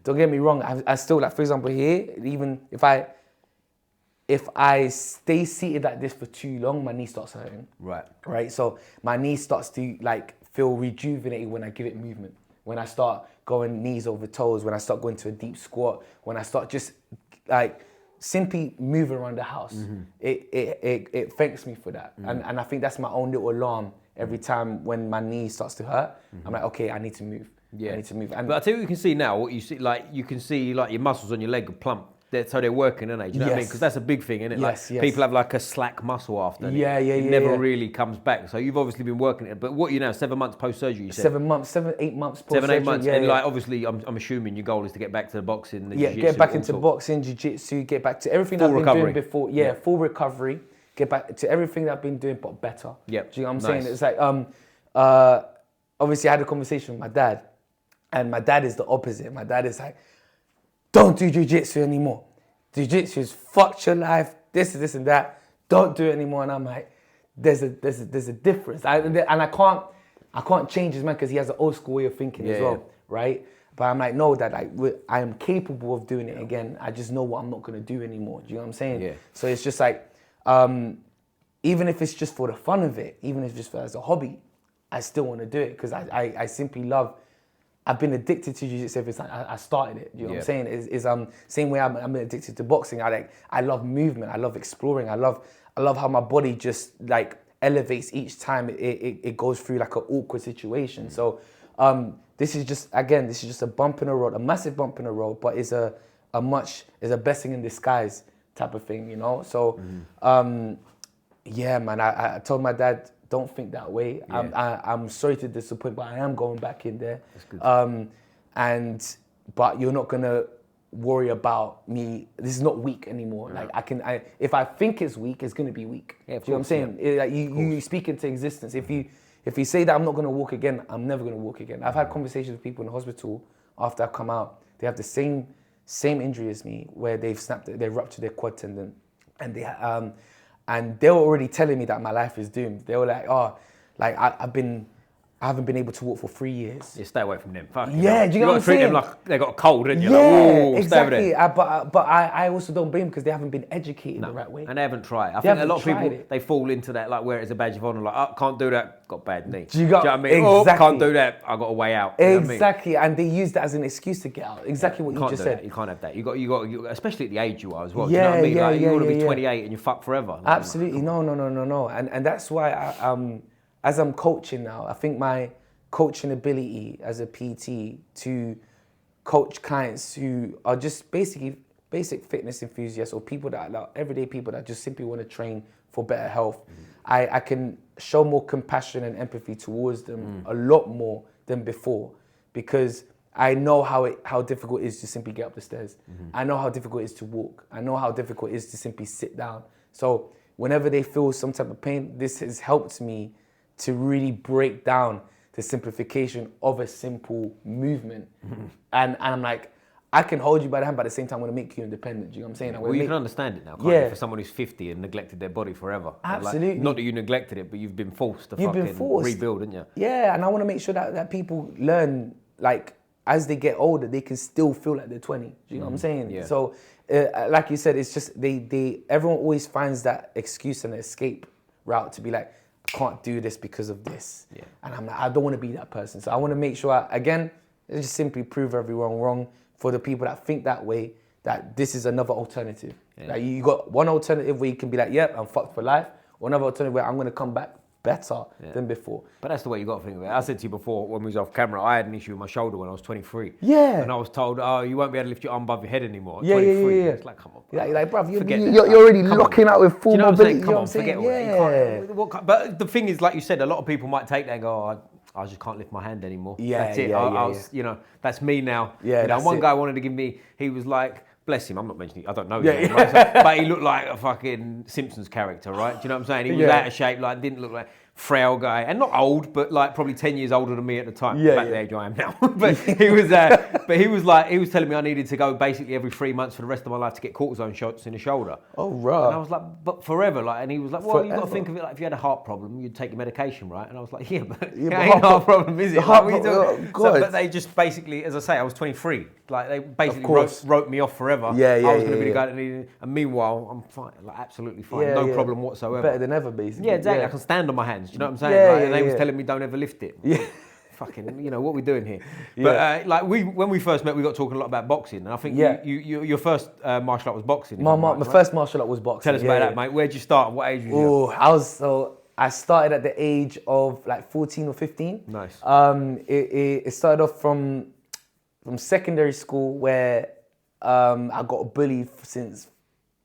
Don't get me wrong, I still, like, for example, here, even if I stay seated like this for too long, my knee starts hurting. Right. So my knee starts to like feel rejuvenated when I give it movement. When I start going knees over toes, when I start going to a deep squat, when I start just like simply moving around the house, it thanks me for that. And I think that's my own little alarm every time when my knee starts to hurt. I'm like, okay, I need to move. Yeah. I need to move. And but I tell you what you can see now, what you see, like you can see like your muscles on your leg are plump. So they're working, aren't they? Do you know what I mean? Because that's a big thing, isn't it? Like people have like a slack muscle after. It never really comes back. So you've obviously been working it. But what are you now? 7 months post surgery, you said? 7 months, 8 months post surgery. 7, 8 months. And like obviously, I'm assuming your goal is to get back to the boxing. Get back into boxing, jiu-jitsu, get back to everything I've been doing before. Full recovery. Get back to everything that I've been doing, but better. Yeah. Do you know what I'm saying? It's like obviously I had a conversation with my dad, and my dad is the opposite. My dad is like, don't do jiu-jitsu anymore. Jiu-jitsu has fucked your life, this and that. Don't do it anymore. And I'm like, there's a difference. And I can't change his mind because he has an old school way of thinking as well, right? But I'm like, no, Dad, I am capable of doing it again. I just know what I'm not gonna do anymore. Do you know what I'm saying? Yeah. So it's just like, even if it's just for the fun of it, even if it's just as a hobby, I still want to do it because I simply love. I've been addicted to jiu-jitsu ever since I started it. You know what I'm saying? Is same way I'm addicted to boxing. I love movement. I love exploring. I love how my body just like elevates each time it goes through like an awkward situation. So this is just a bump in the road, a massive bump in the road, but it's a blessing in disguise type of thing, you know. So man, I told my dad, don't think that way. Yeah. I'm sorry to disappoint, but I am going back in there. That's good. But you're not gonna worry about me. This is not weak anymore. No. Like if I think it's weak, it's gonna be weak. Yeah, do you know what I'm saying? Yeah. Like you speak into existence. If you say that I'm not gonna walk again, I'm never gonna walk again. I've had conversations with people in the hospital after I've come out. They have the same injury as me, where they ruptured their quad tendon, and they were already telling me that my life is doomed. They were like, oh, like I've been I haven't been able to walk for 3 years. Yeah, stay away from them. Fuck Yeah, do you know what I'm saying? You got to treat them like they got a cold, and you're Yeah, like, oh, exactly. stay over there. But I also don't blame them because they haven't been educated the right way. And they haven't tried. I think a haven't lot of people, tried it. they fall into that, like, where it's a badge of honour, like, oh, can't do that, got bad knee. Do you know what I mean? exactly. Oh, can't do that, I got a way out. You know what I mean? Exactly, and they use that as an excuse to get out. Exactly what you Can't just do said. that. You can't have that. You got, especially at the age you are as well. Yeah, do you know what I mean? yeah, Like, you want to be yeah. 28 and you're fucked forever. Like, Absolutely, no. And that's why as I'm coaching now, I think my coaching ability as a PT to coach clients who are just basically basic fitness enthusiasts or people that are like everyday people that just simply want to train for better health. I can show more compassion and empathy towards them a lot more than before because I know how difficult it is to simply get up the stairs. I know how difficult it is to walk. I know how difficult it is to simply sit down. So whenever they feel some type of pain, this has helped me to really break down the simplification of a simple movement. And I'm like, I can hold you by the hand, but at the same time, I want to make you independent. Do you know what I'm saying? Well, you can understand it now, can't you? For someone who's 50 and neglected their body forever. Absolutely. Like, not that you neglected it, but you've been forced to rebuild, haven't you? Yeah, and I want to make sure that people learn, like, as they get older, they can still feel like they're 20. Do you know what I'm saying? Yeah. So, like you said, it's just, everyone always finds that excuse and escape route to be like, I can't do this because of this. Yeah. And I'm like, I don't want to be that person. So I want to make sure, again, just simply prove everyone wrong for the people that think that way, that this is another alternative. Yeah. Like you got one alternative where you can be like, yep, I'm fucked for life. Or another alternative where I'm going to come back better than before. But that's the way you got to think of it. I said to you before when we was off camera, I had an issue with my shoulder when I was 23. Yeah. And I was told, oh, you won't be able to lift your arm above your head anymore. Yeah. It's like, come on, bro. Yeah, like, bruv, you're already locking out with full mobility. Come on, forget all that. But the thing is, like you said, a lot of people might take that and go, oh, I just can't lift my hand anymore. Yeah, that's it. You know, that's me now. Yeah, you know, one guy wanted to give me, he was like, bless him, I'm not mentioning, I don't know him, right? So, but he looked like a fucking Simpsons character, right? Do you know what I'm saying? He was out of shape, like didn't look like frail guy, and not old, but like probably 10 years older than me at the time. About the age I am now. But he was telling me I needed to go basically every 3 months for the rest of my life to get cortisone shots in the shoulder. Oh, right. And I was like, but forever, like, and he was like, well, you've got to think of it like if you had a heart problem, you'd take your medication, right? And I was like, yeah, but it ain't a heart problem, is it? But they just basically, as I say, I was 23. Like they basically wrote me off forever. I was going to be the guy that needed, and meanwhile, I'm fine, like absolutely fine, no problem whatsoever. Better than ever, basically. Yeah, exactly. I can stand on my hands. Do you know what I'm saying? And they was telling me don't ever lift it. Yeah. Fucking, you know what we're doing here. But like when we first met, we got talking a lot about boxing, and I think your first martial art was boxing. My first martial art was boxing. Tell us about that, mate. Where'd you start? What age were you? I started at the age of like 14 or 15. Nice. It started off from secondary school where I got bullied since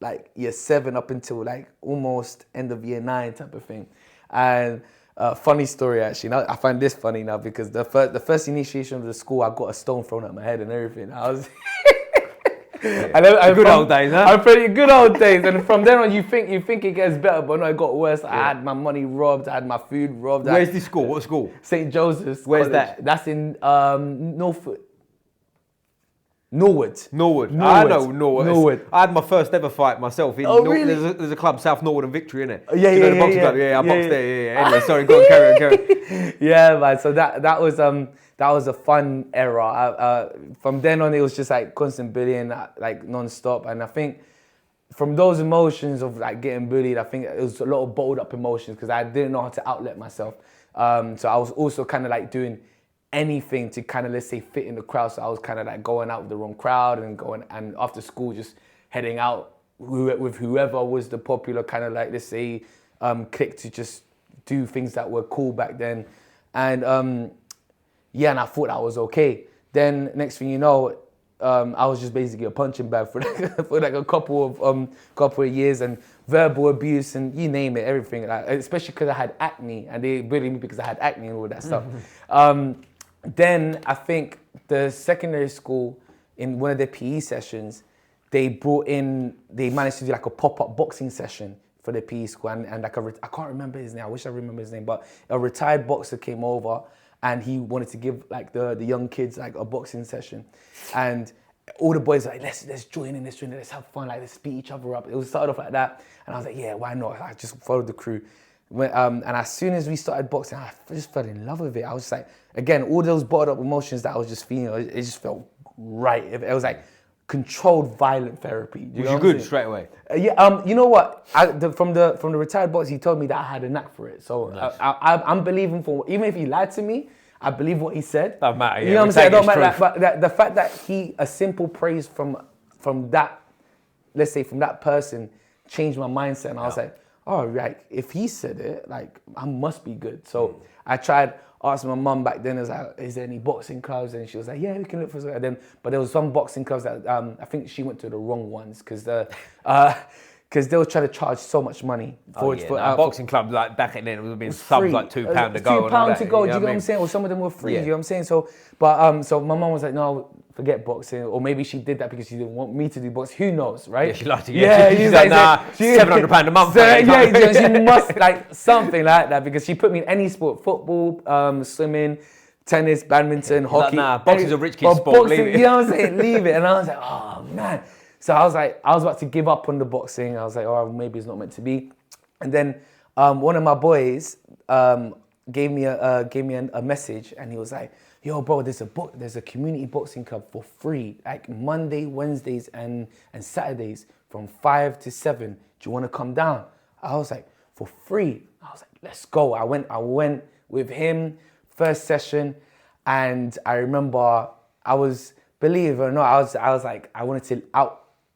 like year 7 up until like almost end of year 9 type of thing. And funny story actually. Now I find this funny now because the first initiation of the school, I got a stone thrown at my head and everything. I was good old days, huh? I'm pretty good old days, and from then on, you think it gets better, but no, it got worse. I had my money robbed, I had my food robbed. Where's this school? What school? St. Joseph's. Where's College. that? That's in Norwood. I know Norwood. I had my first ever fight myself in really? There's a club, South Norwood and Victory, innit? Yeah, you know the boxing club? I boxed there. Yeah. Anyway, sorry, go on, carry on. Yeah, man. So that was a fun era. From then on, it was just like constant bullying, like non-stop. And I think from those emotions of like getting bullied, I think it was a lot of bottled up emotions because I didn't know how to outlet myself. So I was also kind of like doing anything to kind of, let's say, fit in the crowd. So I was kind of like going out with the wrong crowd and after school just heading out with whoever was the popular kind of like, let's say, clique to just do things that were cool back then. And and I thought I was okay. Then next thing you know, I was just basically a punching bag for like a couple of years, and verbal abuse and you name it, everything. Like, especially because I had acne, and they bullied me because I had acne and all that stuff. Then I think the secondary school, in one of their PE sessions, they managed to do like a pop-up boxing session for the PE school, and like I can't remember his name. I wish I remember his name, but a retired boxer came over, and he wanted to give like the young kids like a boxing session, and all the boys were like, let's join in, let's have fun, like let's beat each other up. It was started off like that, and I was like, yeah, why not? I just followed the crew. And as soon as we started boxing, I just fell in love with it. I was just like, again, all those bottled up emotions that I was just feeling, it just felt right. It was like controlled violent therapy. Was you good straight away? Yeah. You know what? From the retired boxer, he told me that I had a knack for it. So Nice. I'm believing for, even if he lied to me, I believe what he said. Doesn't matter. Yeah, you know what I'm saying? It don't matter. But the fact that a simple praise from that, let's say from that person, changed my mindset, and I was like, oh, like if he said it, like I must be good. So I tried asking my mum back then, I was like, is there any boxing clubs? And she was like, yeah, we can look for something. But there was some boxing clubs that I think she went to the wrong ones because they were trying to charge so much money for boxing club like back in then it would have been subs like £2 to go. £2 to go. Do you know what I'm saying? Or some of them were free. Yeah. Do you know what I'm saying? So, so my mum was like, no, forget boxing. Or maybe she did that because she didn't want me to do boxing. Who knows, right? Yeah, she liked it. Yeah, she's like, nah, £700 a month. She must like something like that because she put me in any sport: football, swimming, tennis, badminton, hockey. Like, nah, boxing's a rich kid's sport. Boxing, leave it. You know what I'm saying? Leave it. And I was like, oh man. So I was about to give up on the boxing. I was like, oh, maybe it's not meant to be. And then one of my boys gave me a message, and he was like, yo, bro, there's a community boxing club for free, like Monday, Wednesdays, and Saturdays from 5 to 7. Do you want to come down? I was like, for free? I was like, let's go. I went with him, first session, and I remember believe it or not, I was like, I wanted to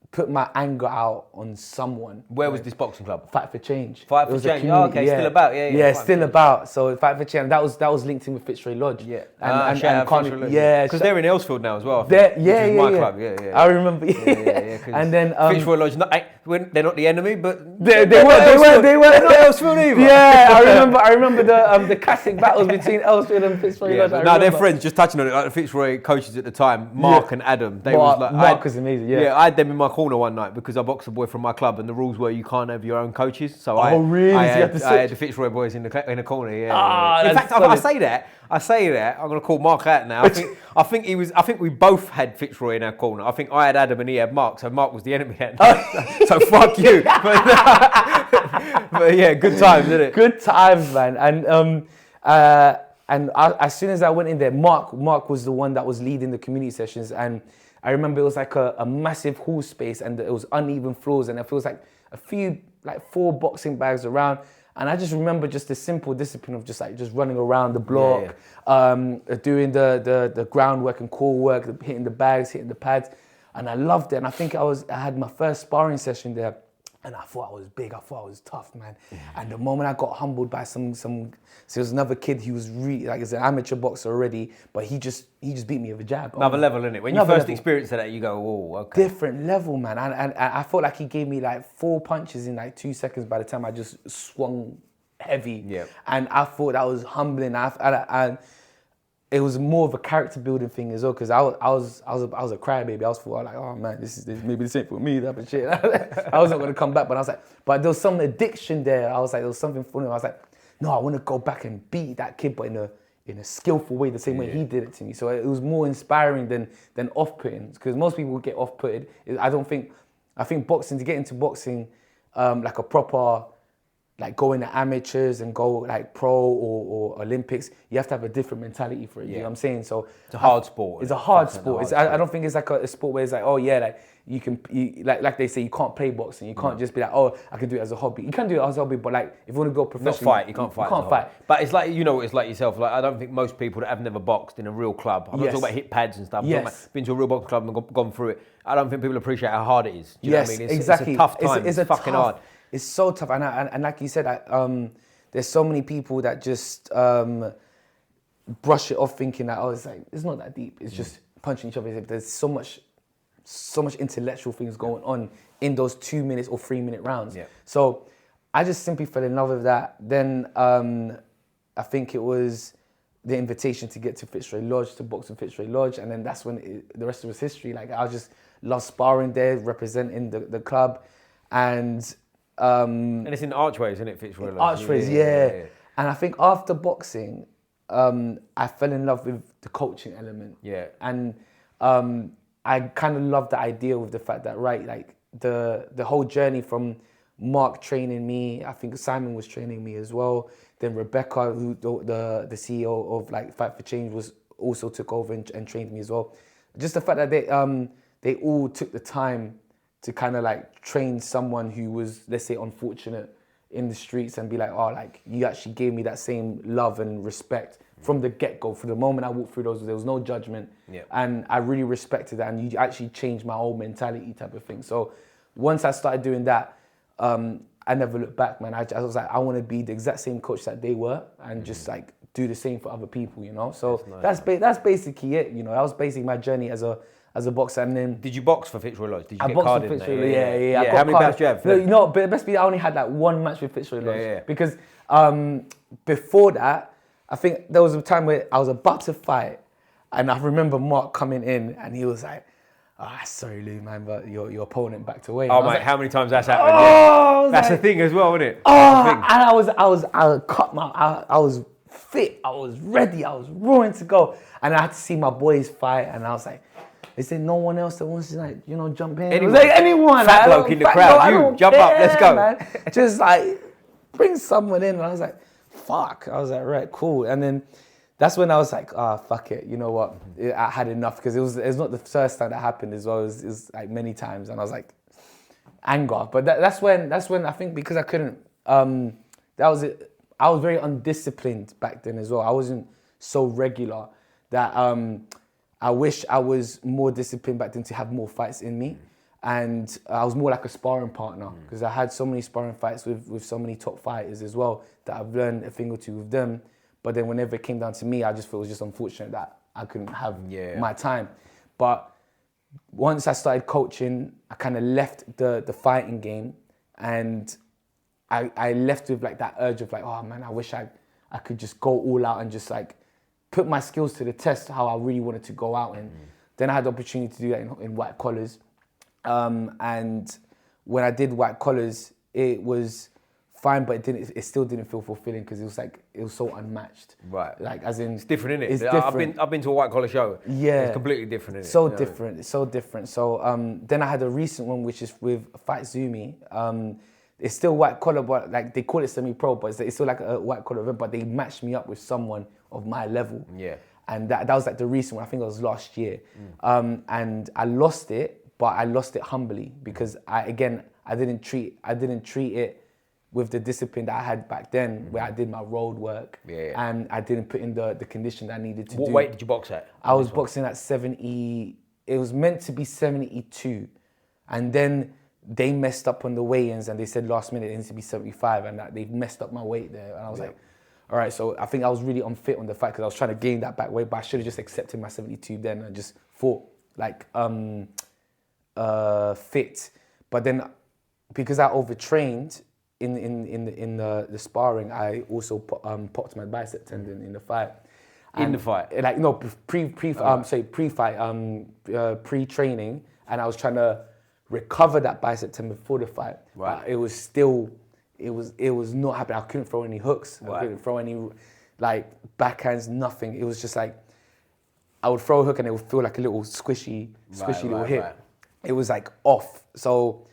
put my anger out on someone. Where was this boxing club? Fight for Change. Fight for Change. Oh, okay, still about. Yeah, still about. So Fight for Change. That was linked in with Fitzroy Lodge. Yeah. And Fitzroy Lodge. Yeah. Because they're in Elsfield now as well. My club. Yeah. I remember. Yeah. And then Fitzroy Lodge. They're not the enemy, but they weren't. They're not Elsfield either. Yeah, I remember the classic battles between Elsfield and Fitzroy Lodge. No, they're friends. Just touching on it, like the Fitzroy coaches at the time, Mark and Adam. Mark was amazing. Yeah. I had them in my corner one night because I boxed a boy from my club, and the rules were you can't have your own coaches. So I had the Fitzroy boys in the corner. Yeah. In fact, I say that. I'm gonna call Mark out now. I think we both had Fitzroy in our corner. I think I had Adam and he had Mark. So Mark was the enemy. So fuck you. But yeah, good times, isn't it? Good times, man. And as soon as I went in there, Mark was the one that was leading the community sessions, and I remember it was like a massive hall space, and it was uneven floors, and it feels like like 4 boxing bags around. And I just remember just the simple discipline of just running around the block, doing the groundwork and core work, hitting the bags, hitting the pads, and I loved it. And I think I had my first sparring session there, and I thought I was big. I thought I was tough, man. And the moment I got humbled by so there was another kid who was really like, he's an amateur boxer already, but he just beat me with a jab. Another level, innit? When you first experience that, you go, oh, okay. Different level, man. And I felt like he gave me like 4 punches in like 2 seconds by the time I just swung heavy. Yeah. And I thought that was humbling. And it was more of a character building thing as well, because I was a crybaby. I was like, oh man, maybe this ain't for me, that but shit. I wasn't gonna come back, but I was like, but there was some addiction there. I was like, there was something funny. I was like, no, I want to go back and beat that kid, but in a skillful way, the same way he did it to me. So it was more inspiring than off-putting, because most people would get off-putted. I think boxing, to get into boxing, like a proper, like going to amateurs and go like pro or Olympics, you have to have a different mentality for it. You know what I'm saying? So it's a hard sport. It's a hard sport. I don't think it's like a sport where it's like, oh yeah, like like they say, you can't play boxing. You can't just be like, oh, I can do it as a hobby. You can do it as a hobby, but like if you want to go professional, not fight. You can't fight. You can't fight. But it's like, you know, it's like yourself. Like I don't think most people that have never boxed in a real club. I'm not talking about hit pads and stuff. I'm talking about been to a real boxing club and gone through it. I don't think people appreciate how hard it is. Do you know what I mean? Exactly. It's a tough time. It's fucking hard. It's so tough, and like you said, there's so many people that just brush it off, thinking that it's not that deep. It's just punching each other. There's so much intellectual things going on in those 2 minutes or 3 minute rounds. Yeah. So I just simply fell in love with that. Then I think it was the invitation to get to Fitzroy Lodge, to box in Fitzroy Lodge, and then that's when the rest of it was history. Like I just love sparring there, representing the club, and it's in Archways, isn't it, Fitzroy Lodge? Archways, yeah. And I think after boxing, I fell in love with the coaching element. Yeah. And I kind of loved the idea with the fact that, right, like the whole journey from Mark training me. I think Simon was training me as well. Then Rebecca, who the CEO of like Fight for Change, was also took over and trained me as well. Just the fact that they all took the time to kind of like train someone who was, let's say, unfortunate in the streets, and be like, oh, like you actually gave me that same love and respect from the get-go. From the moment I walked through those, there was no judgment, and I really respected that, and you actually changed my whole mentality type of thing. So once I started doing that, I never looked back, man. I was like, I want to be the exact same coach that they were, and just like do the same for other people, you know. So that's basically it, you know. That was basically my journey as a boxer. And then, did you box for Fitzroy Lodge? Did you I get boxed carded? with Fitzroy, yeah. How many bouts do you have? No, you know, but best be I only had like one match with Fitzroy Lodge. Yeah. Because before that, I think there was a time where I was about to fight, and I remember Mark coming in, and he was like, sorry, Lou, man, but your opponent backed away. Oh, mate, like, how many times that's happened? That's like, the thing as well, isn't it? And I was fit, I was ready, I was roaring to go, and I had to see my boys fight, and I was like, is there no one else that wants to, like, you know, jump in? Anyone. Like, anyone. Fat bloke in the crowd, you jump up, let's go. Man. Just like bring someone in, and I was like, fuck. I was like, right, cool. And then that's when I was like, fuck it. You know what? I had enough, because it's not the first time that happened as well. It was like many times, and I was like, anger. But that's when I think, because I couldn't. That was it. I was very undisciplined back then as well. I wasn't so regular that I wish I was more disciplined back then to have more fights in me. And I was more like a sparring partner, because I had so many sparring fights with so many top fighters as well, that I've learned a thing or two with them. But then whenever it came down to me, I just felt it was just unfortunate that I couldn't have my time. But once I started coaching, I kind of left the fighting game, and I left with like that urge of like, oh man, I wish I could just go all out and just like put my skills to the test, how I really wanted to go out. And then I had the opportunity to do that in white collars. And when I did white collars, it was fine, but it still didn't feel fulfilling, because it was so unmatched. Right. Like, as in, it's different, isn't it? It's different. I've been to a white collar show. Yeah. It's completely different, isn't it? So different. It's so different. So then I had a recent one, which is with Fight Zumi. It's still white collar, but like they call it semi-pro, but it's still like a white collar event, but they matched me up with someone of my level. Yeah. And that was like the recent one. I think it was last year. And I lost it, but I lost it humbly, because I didn't treat it with the discipline that I had back then, where I did my road work, and I didn't put in the condition that I needed to do. What weight did you box at? I was boxing at 70. It was meant to be 72, and then they messed up on the weigh-ins, and they said last minute it needs to be 75, and that they messed up my weight there. And I was like, all right, so I think I was really unfit on the fight, because I was trying to gain that back weight, but I should have just accepted my 72 then and just fought like fit. But then, because I overtrained in the sparring, I also popped my bicep tendon in the fight. In the fight? Like, no, pre-training, and I was trying to recover that bicep tendon before the fight. Right. But it was still, it was not happening. I couldn't throw any hooks. Right. I couldn't throw any like backhands, nothing. It was just like, I would throw a hook and it would feel like a little squishy little hit. Right. It was like off. So,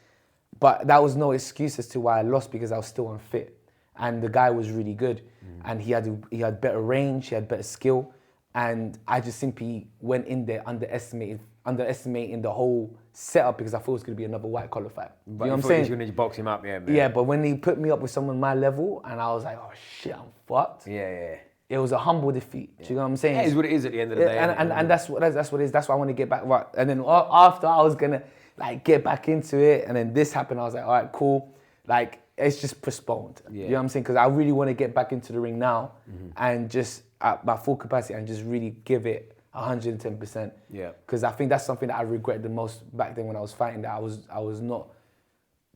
but that was no excuse as to why I lost, because I was still unfit. And the guy was really good, and he had better range, he had better skill, and I just simply went in there underestimating the whole setup, because I thought it was going to be another white collar fight. You know what I'm saying? He was going to box him up, Yeah, but when he put me up with someone my level, and I was like, oh shit, I'm fucked. Yeah. It was a humble defeat. Do you know what I'm saying? Yeah, it's what it is at the end of the day. And that's what it is. That's why I want to get back. Right. And then after I was gonna like get back into it, and then this happened. I was like, all right, cool. Like, it's just postponed. Yeah. You know what I'm saying? Because I really want to get back into the ring now, and just at my full capacity, and just really give it 110%. Yeah. Because I think that's something that I regret the most back then when I was fighting. That I was not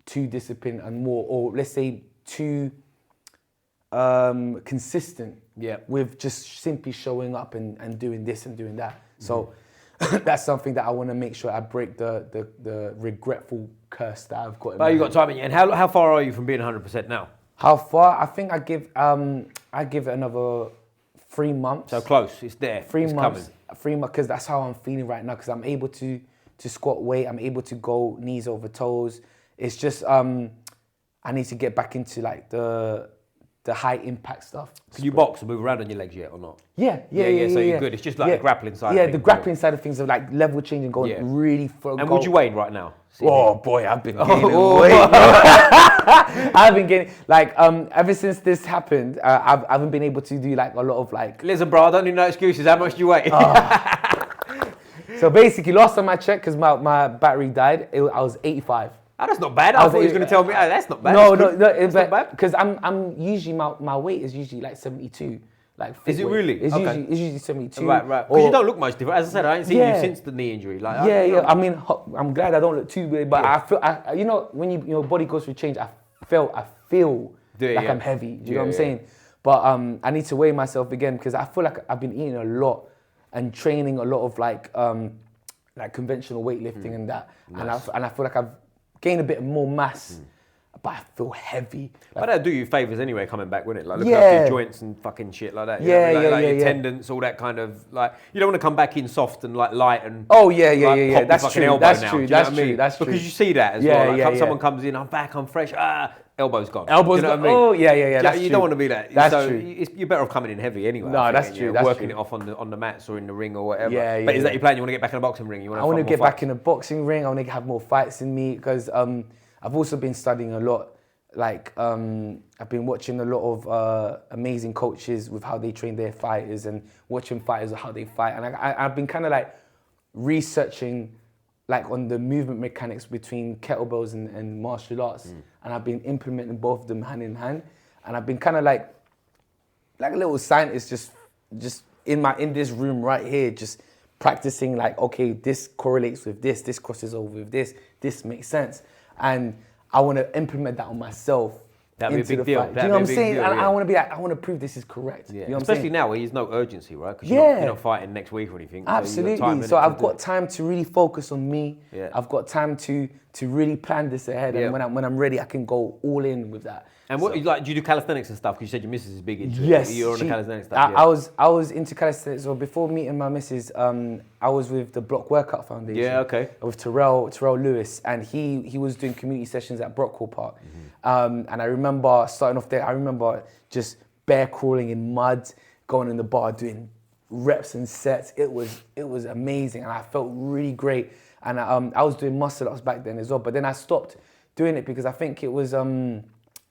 too disciplined and more, or let's say too consistent. Yeah. With just simply showing up and doing this and doing that. So that's something that I want to make sure I break the regretful curse that I've got. But you got time in you. And how far are you from being 100% now? How far? I think I give it another 3 months. So close. It's there. 3 months. Coming. 3 months, because that's how I'm feeling right now. Because I'm able to squat weight. I'm able to go knees over toes. It's just I I need to get back into like the high impact stuff. Can you box or move around on your legs yet or not? Yeah. So you're good. It's just like the grappling side. Yeah, of things, the grappling side of things of like level changing, going really for. And would you weigh right now? Oh boy, I've been gaining weight. I've been getting like ever since this happened. I haven't been able to do like a lot of like. Listen, bro, I don't need no excuses. How much do you weigh? So basically, last time I checked, because my battery died, I was 85. Oh, that's not bad. I thought he was going to tell me, that's not bad. No, that's not bad. Because I'm usually my weight is usually like 72. Like is it weight. really? It's usually 72. Right. Because you don't look much different. As I said, I ain't seen you since the knee injury. Like, I mean, I'm glad I don't look too big, but I feel, you know, when your body goes through change, I feel like I'm heavy. Do you know what I'm saying? But I need to weigh myself again because I feel like I've been eating a lot and training a lot of like conventional weightlifting and that, nice. and I feel like I've gained a bit more mass. But I feel heavy. But that'll do you favours anyway coming back, wouldn't it? Like looking after your joints and fucking shit like that. Your tendons, all that kind of like. You don't want to come back in soft and like light and. Oh yeah. That's true. That's true. Because you see that as well. Like someone comes in, I'm back, I'm fresh. Elbow's gone. Elbow's gone. Oh yeah. You don't want to be that. That's true. You're better off coming in heavy anyway. No, that's true. That's working true. it off on the mats or in the ring or whatever. But is that your plan? You want to get back in a boxing ring? I want to get back in a boxing ring. I want to have more fights in me because I've also been studying a lot. Like I've been watching a lot of amazing coaches with how they train their fighters and watching fighters how they fight, and I've been kind of like researching like on the movement mechanics between kettlebells and martial arts, and I've been implementing both of them hand in hand, and I've been kind of like a little scientist just in this room right here, just practicing like, okay, this correlates with this crosses over with this makes sense, and I want to implement that on myself. That'd be a big deal. Do you know what I'm saying? I want to be like, I want to prove this is correct. Yeah. You know what Especially I'm saying? now where there's no urgency, right? Because you're not fighting next week or anything. Absolutely. So I've got time to really focus on me. Yeah. I've got time to really plan this ahead. And when I'm ready, I can go all in with that. And what, like, do you do calisthenics and stuff? Because you said your missus is big into it. Yes. You're on the calisthenics stuff. I was into calisthenics. So before meeting my missus, I was with the Block Workout Foundation. Yeah, okay. With Terrell Lewis, and he was doing community sessions at Brockwell Park. And I remember starting off there. I remember just bear crawling in mud, going in the bar, doing reps and sets. It was amazing, and I felt really great. And I was doing muscle ups back then as well. But then I stopped doing it because I think it was.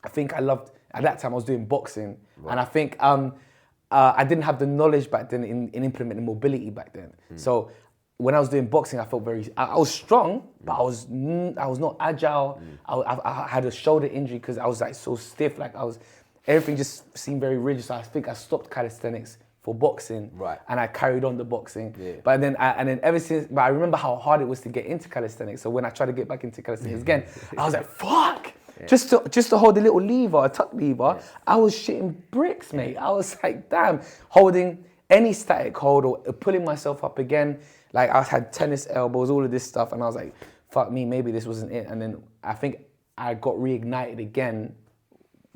I think I loved, at that time I was doing boxing, and I think I didn't have the knowledge back then in implementing mobility back then. So when I was doing boxing, I felt I was strong, but I was not agile. I had a shoulder injury because I was like so stiff, everything just seemed very rigid. So I think I stopped calisthenics for boxing, and I carried on the boxing. Yeah. But then ever since, but I remember how hard it was to get into calisthenics. So when I tried to get back into calisthenics again, I was like, fuck. Yeah. Just to hold a little lever, a tuck lever, I was shitting bricks, mate. I was like, damn, holding any static hold or pulling myself up again. Like I had tennis elbows, all of this stuff, and I was like, fuck me, maybe this wasn't it. And then I think I got reignited again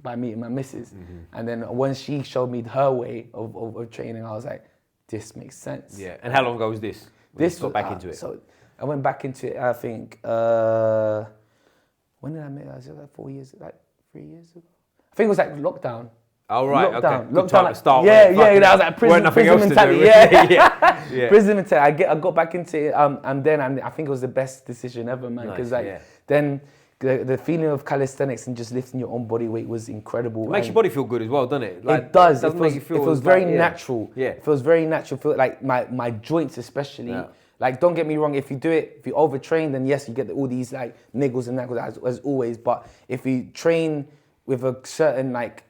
by meeting my missus. And then when she showed me her way of training, I was like, this makes sense. Yeah. And how long ago was this? This got back into it. So I went back into it, I think. When did I make that? Was it like 4 years, like 3 years ago? I think it was like lockdown. Oh, right, lockdown. Okay. Good time to start. That was like prison mentality. Yeah. Prison mentality. I got back into it, and then I think it was the best decision ever, man. Because then the feeling of calisthenics and just lifting your own body weight was incredible. It makes your body feel good as well, doesn't it? Like, it does. It feels very natural. Yeah. It feels very natural. Feel like my joints especially. Yeah. Like, don't get me wrong, if you overtrain, then yes, you get all these like niggles and knackles as always. But if you train with a certain like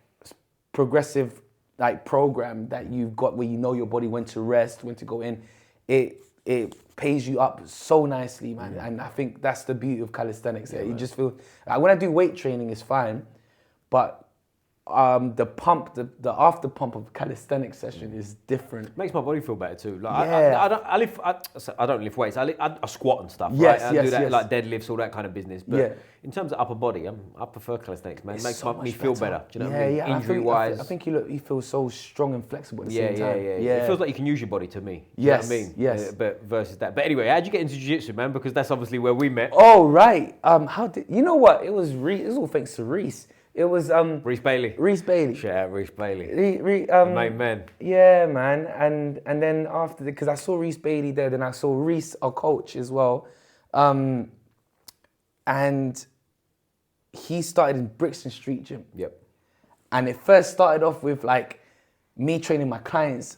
progressive like program that you've got where you know your body when to rest, when to go in, it pays you up so nicely, man. And I think that's the beauty of calisthenics. You just feel like when I do weight training, it's fine, but the pump, the after pump of calisthenics session is different. Makes my body feel better too. Like Yeah. I don't lift weights. I squat and stuff. Yes, right? I yes, do that yes. like deadlifts, all that kind of business. But Yeah. in terms of upper body, I prefer calisthenics, man. It makes so me much feel better. Do you know what I mean? Yeah. Injury wise. I think you feel so strong and flexible at the same time. Yeah. It feels like you can use your body to me. Do Yes, you know what I mean? yes. But versus that. But anyway, how'd you get into jiu-jitsu, man? Because that's obviously where we met. Oh right. How did you know what? It was all thanks to Reese. It was Reese Bailey. Reese Bailey. Shout out Reese Bailey. Main man. Yeah, man. And then after because I saw Reese Bailey there, then I saw Reese, our coach, as well. And he started in Brixton Street Gym. Yep. And it first started off with like me training my clients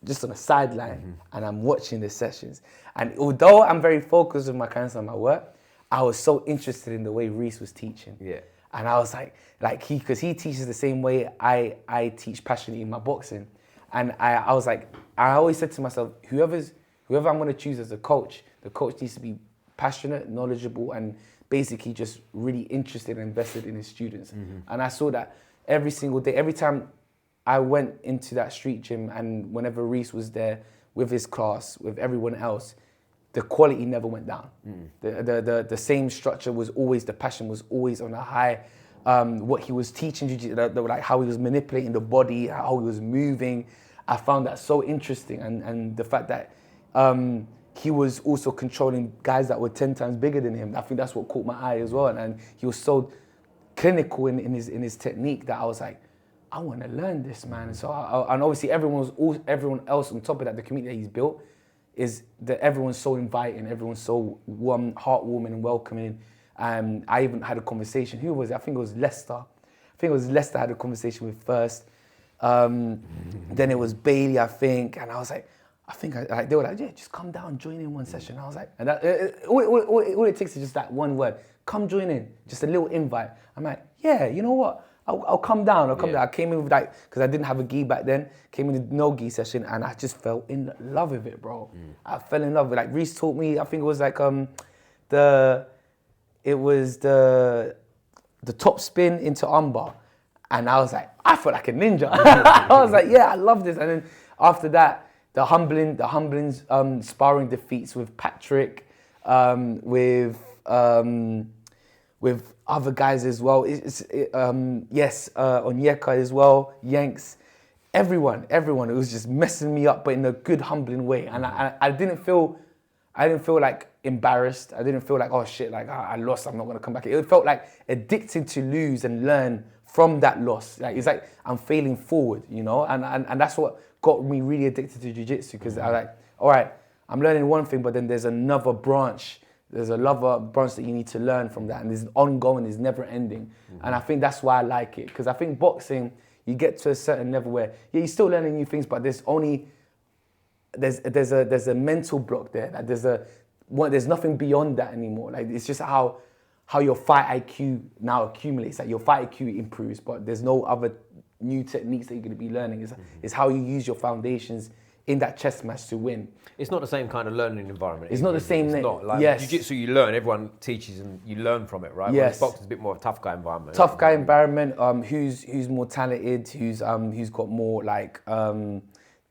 just on the sideline, and I'm watching the sessions. And although I'm very focused with my clients and my work, I was so interested in the way Reese was teaching. Yeah. And I was because he teaches the same way I teach passionately in my boxing. And I was like, I always said to myself, whoever I'm going to choose as a coach, the coach needs to be passionate, knowledgeable, and basically just really interested and invested in his students. And I saw that every single day, every time I went into that street gym, and whenever Reese was there with his class, with everyone else, the quality never went down. The same structure was always, the passion was always on a high. What he was teaching, like how he was manipulating the body, how he was moving, I found that so interesting. And the fact that he was also controlling guys that were 10 times bigger than him, I think that's what caught my eye as well. And he was so clinical in his technique that I was like, I want to learn this, man. So and obviously everyone else on top of that, the community that he's built, is that everyone's so inviting, everyone's so heartwarming and welcoming. I even had a conversation. Who was it? I think it was Leicester. I had a conversation with first. Then it was Bailey, I think. And I was like, they were like, yeah, just come down, join in one session. I was like, and all it takes is just that one word, come join in, just a little invite. I'm like, yeah, you know what? I'll come down. I came in with because I didn't have a gi back then. Came in with no gi session, and I just fell in love with it, bro. I fell in love with it. Like Reese taught me. I think it was like the top spin into armbar, and I was like, I felt like a ninja. I was like, yeah, I love this. And then after that, the humbling sparring defeats with Patrick, with other guys as well. Onyeka as well, Yanks, everyone. It was just messing me up, but in a good, humbling way. And I didn't feel like embarrassed. I didn't feel like, oh shit, like I lost, I'm not gonna come back. It felt like addicted to lose and learn from that loss. Like it's like I'm failing forward, you know. And that's what got me really addicted to jiu-jitsu, because I was like, all right, I'm learning one thing, but then there's another branch. There's another branch that you need to learn from that, and it's ongoing, it's never ending. And I think that's why I like it, because I think boxing, you get to a certain level where you're still learning new things, but there's a mental block there. Like there's nothing beyond that anymore. Like it's just how your fight IQ now accumulates. Like your fight IQ improves, but there's no other new techniques that you're going to be learning. It's how you use your foundations in that chess match to win. It's not the same kind of learning environment. It's not the same. It's not. Like yes. Jiu-jitsu, you learn. Everyone teaches and you learn from it, right? Yes. Whereas boxing's a bit more of a tough guy environment. Tough guy environment. Who's more talented? Who's got more like.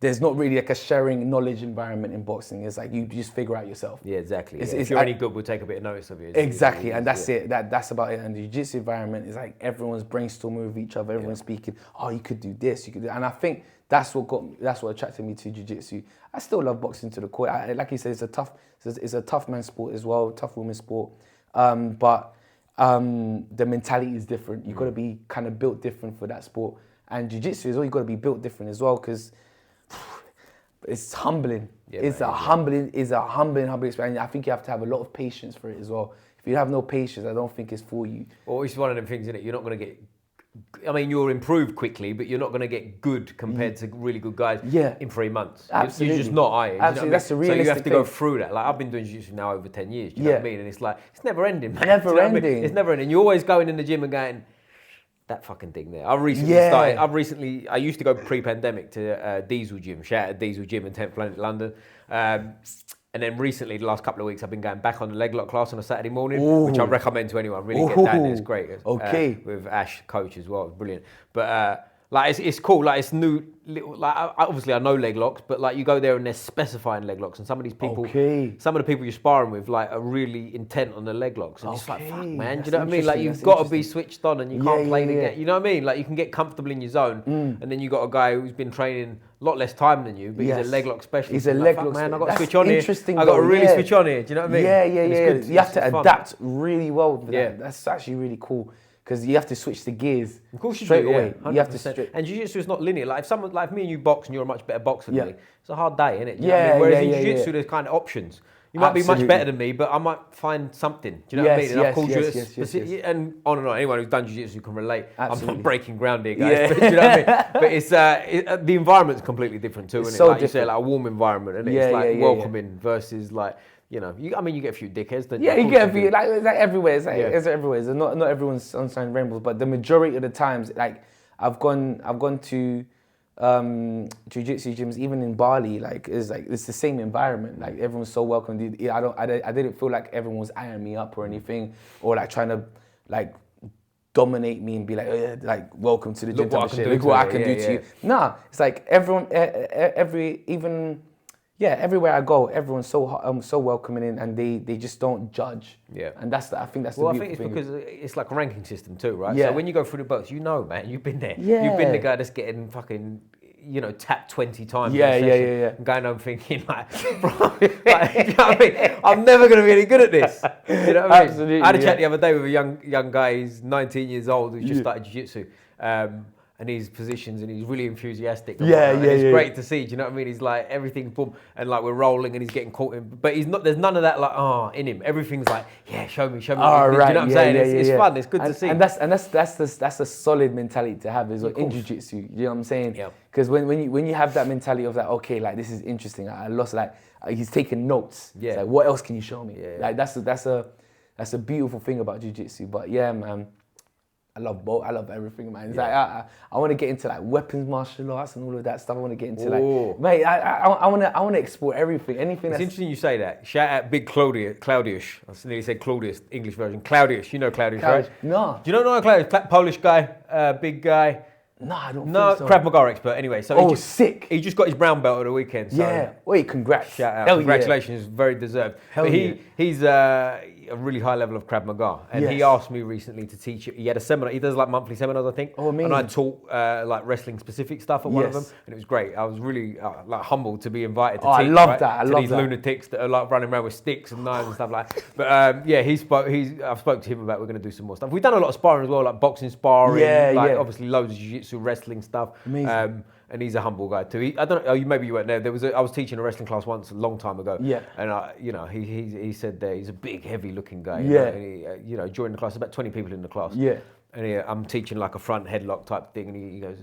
There's not really like a sharing knowledge environment in boxing. It's like you just figure out yourself. Yeah, exactly. If you're any good, we'll take a bit of notice of you. Exactly, and that's it. That's about it. And the jiu-jitsu environment is like everyone's brainstorming with each other. Everyone's speaking. Oh, you could do this. You could do. And I think that's what attracted me to jiu-jitsu. I still love boxing to the core. Like you said, it's a tough man's sport as well, tough women's sport. But the mentality is different. You've got to be kind of built different for that sport. And jiu-jitsu is all, you've got to be built different as well, because it's humbling. Yeah, it's a humbling experience. I think you have to have a lot of patience for it as well. If you have no patience, I don't think it's for you. Or it's one of them things, isn't it? You're not going to get. I mean, you'll improve quickly, but you're not going to get good compared to really good guys in 3 months. Absolutely. You're just not, are you? Absolutely, that's the realistic So you have to thing. go through that. Like I've been doing jiu-jitsu now over 10 years. Do you know what I mean? And it's like it's never ending, man. Never ending. It's never ending. You're always going in the gym and going, that fucking thing there. I used to go pre-pandemic to Diesel Gym. Shout out to Diesel Gym in 10th Planet London. And then recently, the last couple of weeks, I've been going back on the leg lock class on a Saturday morning, which I recommend to anyone. Really get down there. It's great. Okay. With Ash, coach as well. It's brilliant. But like it's cool. Like it's new. Like obviously I know leg locks, but like you go there and they're specifying leg locks, and some of these people, some of the people you're sparring with, like are really intent on the leg locks, and it's like, fuck, man. Do you know what I mean? Like you've got to be switched on, and you can't play the game. You know what I mean? Like you can get comfortable in your zone, and then you got a guy who's been training a lot less time than you, but he's a leg lock specialist. He's a leg lock man. I got to That's switch on here. I got to really switch on here. Do you know what I mean? Yeah. You have to adapt really well. That's actually really cool. Because you have to switch the gears straight away. You have to and jiu-jitsu is not linear. Like if someone like me and you box and you're a much better boxer than me, it's a hard day, isn't it? You know what I mean? Whereas in jiu-jitsu, there's kind of options. You might be much better than me, but I might find something. Do you know what I mean? And I've called you and on and on. Anyone who's done jiu-jitsu can relate. I'm not breaking ground here, guys. But, do you know what I mean? But it's the environment's completely different too, isn't it? Like you say, like a warm environment, and it's like welcoming versus like. You know, you get a few dickheads. Don't you? You get a few. Like it's like everywhere. It's everywhere. It's not everyone's sunshine and rainbows, but the majority of the times, like I've gone to jiu-jitsu gyms, even in Bali. Like it's the same environment. Like everyone's so welcome. I didn't feel like everyone was eyeing me up or anything, or like trying to like dominate me and be like, like welcome to the gym. Look what I can do to you. Nah, it's like everyone, everywhere I go, everyone's so welcoming and they just don't judge. Yeah. And I think that's the beautiful thing. Well, I think it's because it's like a ranking system too, right? Yeah. So when you go through the books, you know, man, you've been there. Yeah. You've been the guy that's getting fucking, tapped 20 times. Yeah. And going home thinking like, bro, you know what I mean? I'm never going to be any good at this. You know what I mean? Absolutely. I had a chat the other day with a young guy. He's 19 years old who's just started jiu-jitsu. And his positions, and he's really enthusiastic. And it's great to see. Do you know what I mean? He's like everything, boom, and like we're rolling, and he's getting caught in. But he's not. There's none of that like in him. Everything's like, show me. Oh, right. Do you know what I'm saying? It's fun. It's good to see. And that's a solid mentality to have as well in jiu-jitsu. You know what I'm saying? Yeah. Because when you have that mentality of like, okay, like this is interesting. I lost he's taking notes. Yeah. It's like, what else can you show me? Yeah. Like that's a beautiful thing about jiu-jitsu. But yeah, man. I love both. I love everything, man. It's like I want to get into like weapons martial arts and all of that stuff. I want to get into mate. I want to explore everything. Anything. It's interesting you say that. Shout out Big Claudius. I nearly said Claudius, English version. Claudius. You know Claudius, right? No. Do you know Claudius? Polish guy, big guy. No, I don't. No, think so. Krav Maga expert. Anyway, so sick. He just got his brown belt at the weekend. So yeah. Wait, congrats. Shout out. Congratulations, very deserved. He's a really high level of Krav Maga, and he asked me recently to teach it. He had a seminar. He does like monthly seminars, I think. Oh, amazing. And I taught like wrestling specific stuff at one of them, and it was great. I was really like humbled to be invited to teach. I love that. I love these lunatics that are like running around with sticks and knives and stuff like that. But I've spoke to him about we're going to do some more stuff. We've done a lot of sparring as well, like boxing sparring, obviously loads of jiu-jitsu, wrestling stuff. Amazing. And he's a humble guy too. I don't know. Maybe you weren't there. I was teaching a wrestling class once a long time ago. Yeah. And he said he's a big, heavy-looking guy. Yeah. And he joined the class. About 20 people in the class. Yeah. And I'm teaching like a front headlock type thing, and he goes,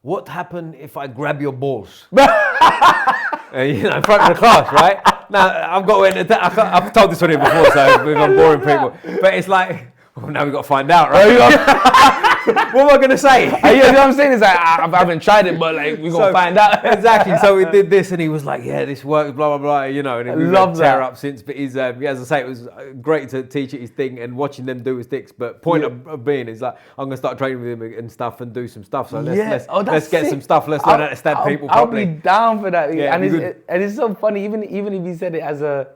"What happened if I grab your balls?" And, in front of the class, right? Now I've got to. I've told this one here before, so I'm boring people. But it's like, now we've got to find out, right? What am I going to say? You know what I'm saying? It's like, I haven't tried it, but like, we're going to find out. Exactly. So we did this, and he was like, this works, blah, blah, blah, and we've had tear up since. But he's, as I say, it was great to teach it his thing and watching them do his sticks. But point of being is like, I'm going to start training with him and stuff and do some stuff. So let's get some stuff. Let's learn how to stab people properly. I'll be down for that. Yeah, and it's so funny, even if he said it as a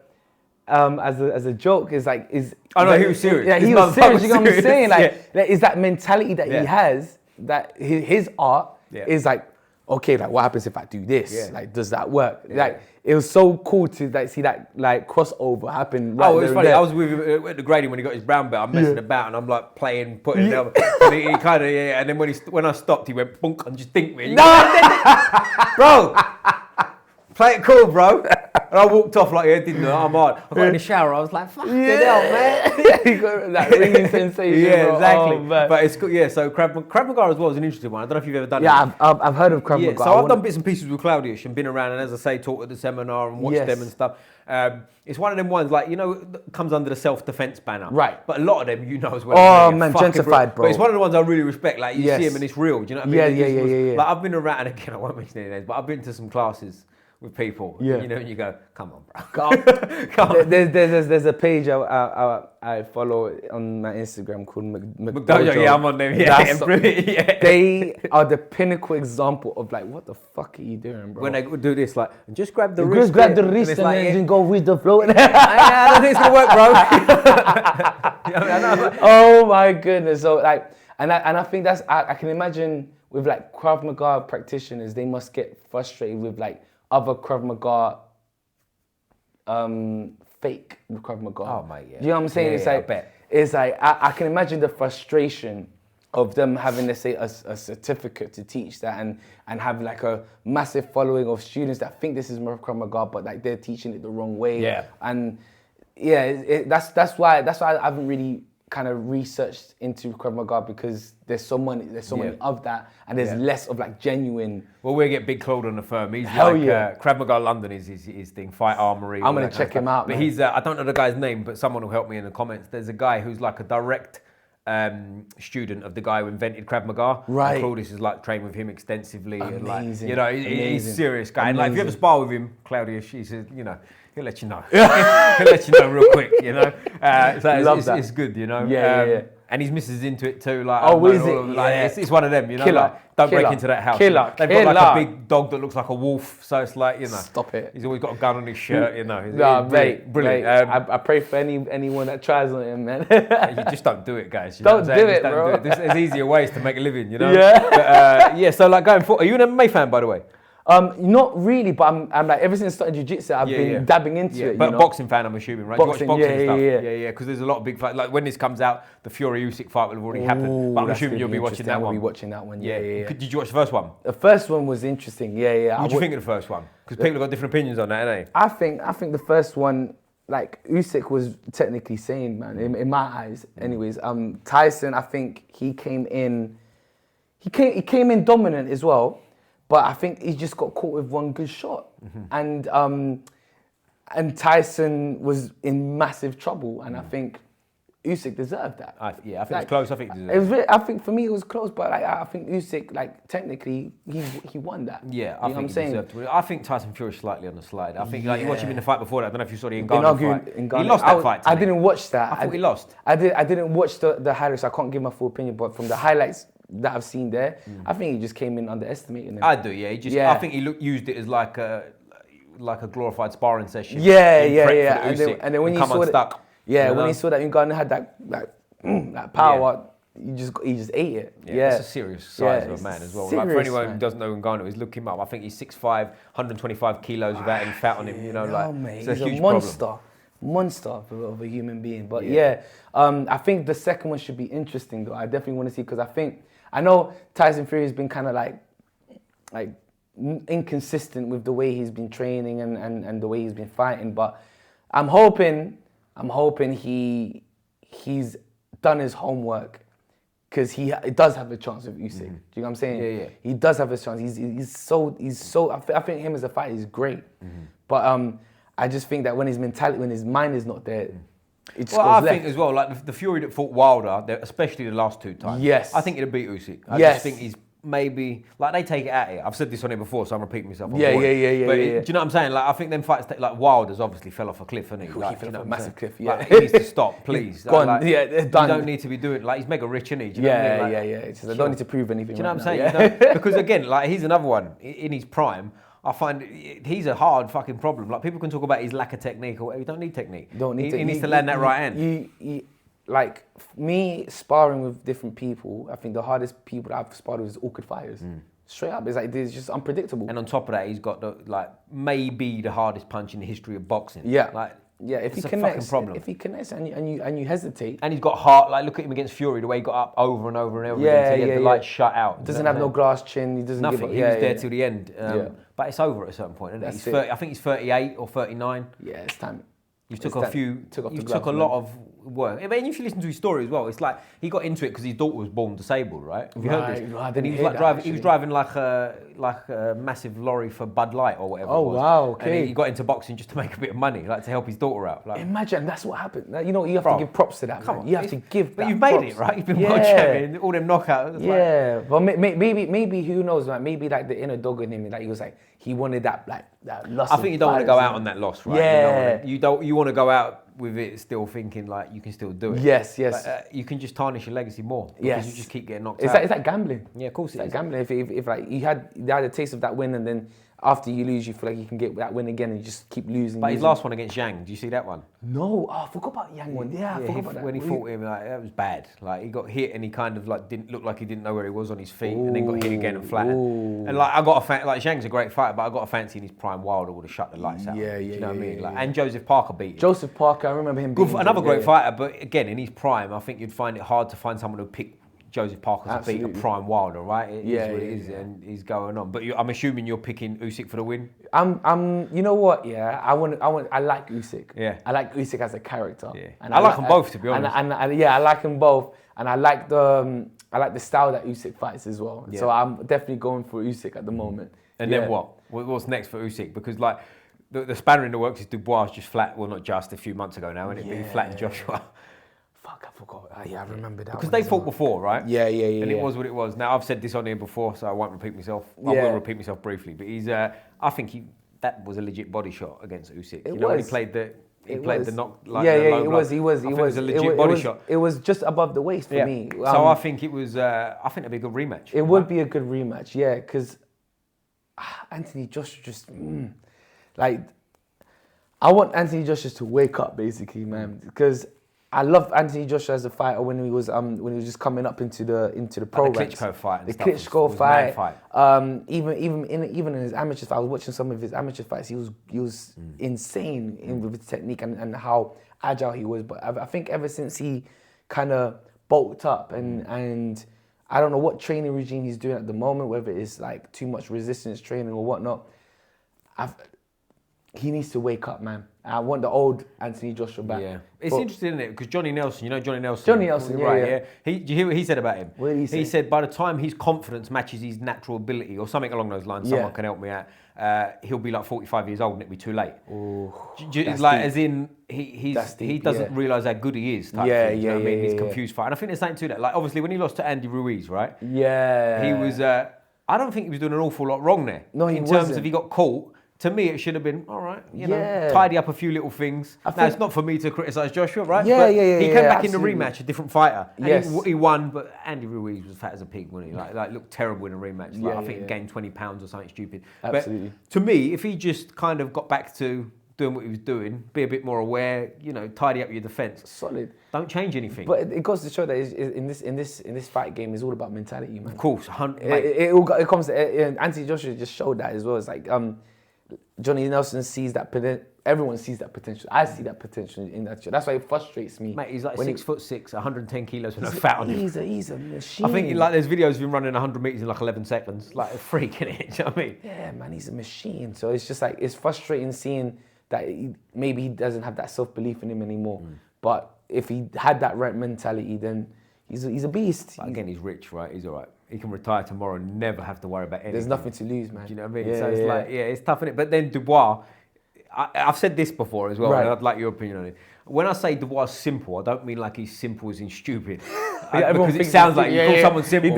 joke, he was serious. Yeah, he was serious. You know what I'm saying? Like, is that mentality that he has, that his art is like, okay, like what happens if I do this? Yeah. Like, does that work? Yeah. Like, it was so cool to see that like crossover happen. Right, it was funny. I was with him at the grading when he got his brown belt. I'm messing about and I'm like playing, putting it down. And he kind of and then when I stopped, he went bunk and just think me. Bro. Play it cool, bro. And I walked off like, I'm hard. I got in the shower, I was like, fucking hell, man. You got that ringing sensation. Yeah, exactly. But it's good, so Krav Maga as well is an interesting one. I don't know if you've ever done it. Yeah, I've heard of Krav Maga. So I've done bits and pieces with Claudius and been around, and as I say, taught at the seminar and watched them and stuff. It's one of them ones, like, comes under the self-defense banner. Right. But a lot of them, as well. Oh, man, gentrified, bro. But it's one of the ones I really respect. Like, you see them and it's real. Do you know what I mean? Yeah. Like, I've been around, and again, I won't mention any names, but I've been to some classes with people. Yeah. You know, and you go, come on, bro. Come on. There's a page I follow on my Instagram called McDojo. Yeah, I'm on them. Yeah, They are the pinnacle example of like, what the fuck are you doing, bro? When they do this, like, just grab the wrist. Just grab the wrist and then go with the flow. I don't think it's gonna work, bro. Oh my goodness! So like, and I think that's I can imagine with like Krav Maga practitioners, they must get frustrated with like other Krav Maga fake Krav Maga. Oh mate, yeah. Do you know what I'm saying? Yeah, it's like, I bet. It's like I can imagine the frustration of them having, let's say, a certificate to teach that and have like a massive following of students that think this is Krav Maga, but like they're teaching it the wrong way. Yeah. And yeah, that's why I haven't really kind of researched into Krav Maga, because there's so many of that, and there's less of like genuine. Well, we'll get Big Claude on the firm. He's Hell like yeah. Krav Maga London is his thing. Fight Armory. I'm gonna check him out. But man. he's I don't know the guy's name, but someone will help me in the comments. There's a guy who's like a direct student of the guy who invented Krav Maga. Right. And Claudius is like trained with him extensively. Amazing. And like, you know, he's a serious guy. And like, if you ever spar with him, Claudius, he says, you know, he'll let you know. He'll let you know real quick, you know. So it's good, you know. Yeah. And his missus is into it too. Like, Oh, is it? Like, it's one of them, you know. Killer. Like, don't break into that house. Killer. They've got like a big dog that looks like a wolf, so it's like, you know. Stop it. He's always got a gun on his shirt, you know. Brilliant. Brilliant. I pray for anyone that tries on him, man. You just don't do it, guys. You Don't know do what I'm saying? it, Just bro. don't do it. There's easier ways to make a living, you know. Yeah. But, so like going forward, are you an MMA fan, by the way? Not really, but I'm like, ever since I started jiu-jitsu, I've been dabbing into it. But you know? boxing fan, I'm assuming, right? Boxing, you watch boxing and stuff? yeah. Because there's a lot of big fights. Like when this comes out, the Fury-Usyk fight will have already happened. But I'm assuming you'll be watching that one. I'll be watching that one, yeah. Did you watch the first one? The first one was interesting, yeah. What do you think of the first one? Because people have got different opinions on that, ain't they? I think the first one, like Usyk was technically sane, man, in my eyes. Anyways, Tyson, I think he came in dominant as well. But I think he just got caught with one good shot, and Tyson was in massive trouble, and I think Usyk deserved that. I think it's close. I think he deserved it was really, I think for me it was close, but like, I think Usyk, like technically, he won that. Yeah, I think he deserved to win. I think Tyson Fury slightly on the slide. I think like you watch him in the fight before that. I don't know if you saw the Ngannou fight. He lost that fight. I didn't watch that. I thought he lost. I didn't watch the highlights. I can't give my full opinion, but from the highlights that I've seen there, I think he just came in underestimating him. I do, yeah. I think he used it as like a glorified sparring session. Yeah. And then when you saw that, when he saw that Ngannou had that power, he just ate it. Yeah, it's a serious size of a man as well. Like for anyone who doesn't know Ngannou, look him up. I think he's 6'5", 125 kilos without any fat on him. You know, mate, it's a huge monster of a human being. But I think the second one should be interesting though. I definitely want to see, because I know Tyson Fury has been kind of like inconsistent with the way he's been training and the way he's been fighting, but I'm hoping he's done his homework, because he does have a chance with Usyk. Do you know what I'm saying? Yeah. He does have a chance. He's so. I think him as a fighter is great, but I just think that when his mind is not there, it just goes left. think as well, like the Fury that fought Wilder, especially the last two times. Yes. I think he'd beat Usyk. I just think he's maybe, like they take it out here. I've said this on here before, so I'm repeating myself. Yeah. But do you know what I'm saying? Like I think them fights, like Wilder's obviously fell off a cliff, hasn't he? Like, he fell off a massive cliff, Like, he needs to stop, please. Gone. Like, Yeah, done. You don't need to be doing, like he's mega rich, isn't he? Do you know what I mean? Like, It's just, I don't need to prove anything. Do you know what I'm now, saying? You know, because again, like he's another one in his prime. I find he's a hard fucking problem. Like people can talk about his lack of technique, or you don't need technique. He needs to land that right hand. Like me sparring with different people, I think the hardest people that I've sparred with is awkward fighters. Straight up, it's like it's just unpredictable. And on top of that, he's got maybe the hardest punch in the history of boxing. If he connects, and you hesitate, and he's got heart. Like look at him against Fury, the way he got up over and over and over again to get the light shut out. Doesn't have no glass chin. He doesn't nothing. Give up. He was there till the end. But it's over at a certain point, isn't it? That's He's 30, I think he's 38 or 39. Yeah, it's time. You took a lot of work. I mean, if you listen to his story as well, it's like he got into it because his daughter was born disabled, right? Have you heard this? Right, and he was like driving. He was driving like a massive lorry for Bud Light or whatever. Oh, it was. wow, okay. And he got into boxing just to make a bit of money, like to help his daughter out. Like, imagine that's what happened. You know, you have to give props to that. Come man. on, You have to give. But that you've made props. it, right? You've been world champion. All them knockouts. Yeah, but maybe who knows, man? Maybe like the inner dog in him, like he was like he wanted that lust. I think you don't want to go out on that loss, right? Yeah. You want to go out with it still thinking like you can still do it. Yes. But, you can just tarnish your legacy more because you just keep getting knocked out. It's like gambling. Yeah, of course it's like gambling. If like you had a taste of that win and then after you lose, you feel like you can get that win again and you just keep losing. But his last one against Zhang, do you see that one? No, I forgot about Yang one. Yeah, I forgot about that. When he fought him, like, that was bad. Like he got hit and he kind of like didn't look like he didn't know where he was on his feet, and then got hit again and flattened. And like I got like Zhang's a great fighter, but I got a fancy in his prime. Wilder would have shut the lights out. Yeah. Do you know what I mean? Like, and Joseph Parker beat him. Joseph Parker, I remember him being another great fighter, but again in his prime, I think you'd find it hard to find someone who pick Joseph Parker to beat a prime Wilder, right? It is what it is, and he's going on. But I'm assuming you're picking Usyk for the win. You know what? Yeah, I like Usyk. Yeah, I like Usyk as a character. Yeah, and I like them both, to be honest. And I like them both, and I like the style that Usyk fights as well. Yeah. So I'm definitely going for Usyk at the moment. And then what? What's next for Usyk? Because like the spanner in the works is Dubois just flat. Well, not just a few months ago now, and he flattened Joshua. Fuck, I forgot. I remember that. Because they fought before, right? Yeah. And it was what it was. Now, I've said this on here before, so I won't repeat myself. I will repeat myself briefly. But I think that was a legit body shot against Usyk. When he played the knock. Like it was. It was a legit body shot. It was just above the waist for me. So I think it was. I think it'd be a good rematch. It would be a good rematch, yeah. Because Anthony Joshua just like. I want Anthony Joshua to wake up, basically, man. Because I love Anthony Joshua as a fighter when he was just coming up into the pro ranks. The Klitschko fight. The Klitschko fight. Even in his amateur fight, I was watching some of his amateur fights. He was insane with his technique and how agile he was. But I think ever since he kind of bulked up and I don't know what training regime he's doing at the moment, whether it's like too much resistance training or whatnot. He needs to wake up, man. I want the old Anthony Joshua back. Yeah, it's interesting, isn't it? Because Johnny Nelson, Johnny Nelson. Johnny Nelson, right? Yeah. Did you hear what he said about him? What did he say? He said by the time his confidence matches his natural ability, or something along those lines, someone can help me out. He'll be like 45 years old and it'll be too late. Like deep. As in he doesn't realise how good he is. Type thing, you know what I mean? He's confused fight, and I think there's something to that. Like obviously when he lost to Andy Ruiz, right? Yeah. He was. I don't think he was doing an awful lot wrong there. No, he in wasn't. terms of he got caught. To me, it should have been, all right, tidy up a few little things. Now, it's not for me to criticise Joshua, right? He came back in the rematch, a different fighter. And he won, but Andy Ruiz was fat as a pig, wasn't he? Like looked terrible in a rematch. I think he gained 20 pounds or something stupid. Absolutely. But to me, if he just kind of got back to doing what he was doing, be a bit more aware, tidy up your defence. Solid. Don't change anything. But it goes to show that in this fight game, it's all about mentality, man. Of course. It comes to, Anthony Joshua just showed that as well. It's like, Johnny Nelson sees that potential. Everyone sees that potential. I see that potential in that. That's why it frustrates me. Mate, he's like 6'6", 110 kilos with no fat on him. He's a machine. I think there's videos of him running 100 metres in like 11 seconds. Like a freak, innit? Do you know what I mean? Yeah, man, he's a machine. So it's just like, it's frustrating seeing that maybe he doesn't have that self-belief in him anymore. But if he had that right mentality, then he's a beast. But again, he's rich, right? He's all right. He can retire tomorrow and never have to worry about anything. There's nothing to lose, man. Do you know what I mean? So it's it's tough, innit? But then Dubois, I've said this before as well, and I'd like your opinion on it. When I say Dubois is simple, I don't mean like he's simple as in stupid. Because it sounds like you call someone simple.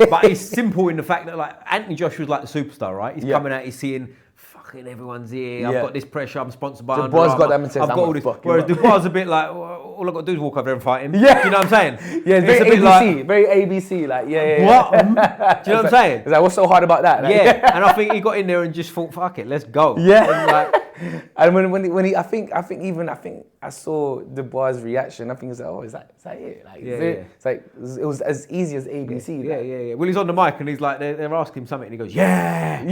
But he's simple in the fact that like Anthony Joshua's like the superstar, right? He's coming out, he's seeing fucking everyone's here. I've got this pressure. I'm sponsored by Under Armour. Got that mentality. I've got all this. Whereas Dubois is a bit like, all I've got to do is walk over there and fight him. Yeah. Do you know what I'm saying? Yeah, it's very ABC. Very ABC. Like, What? Do you know what I'm saying? It's like, what's so hard about that? Like, and I think he got in there and just thought, fuck it, let's go. Yeah. And when he, I think I saw Dubois' reaction. I think it's like, oh, is that it? Like, it's like it was as easy as ABC. Yeah. Well, he's on the mic and he's like, they're asking him something, and he goes, yeah.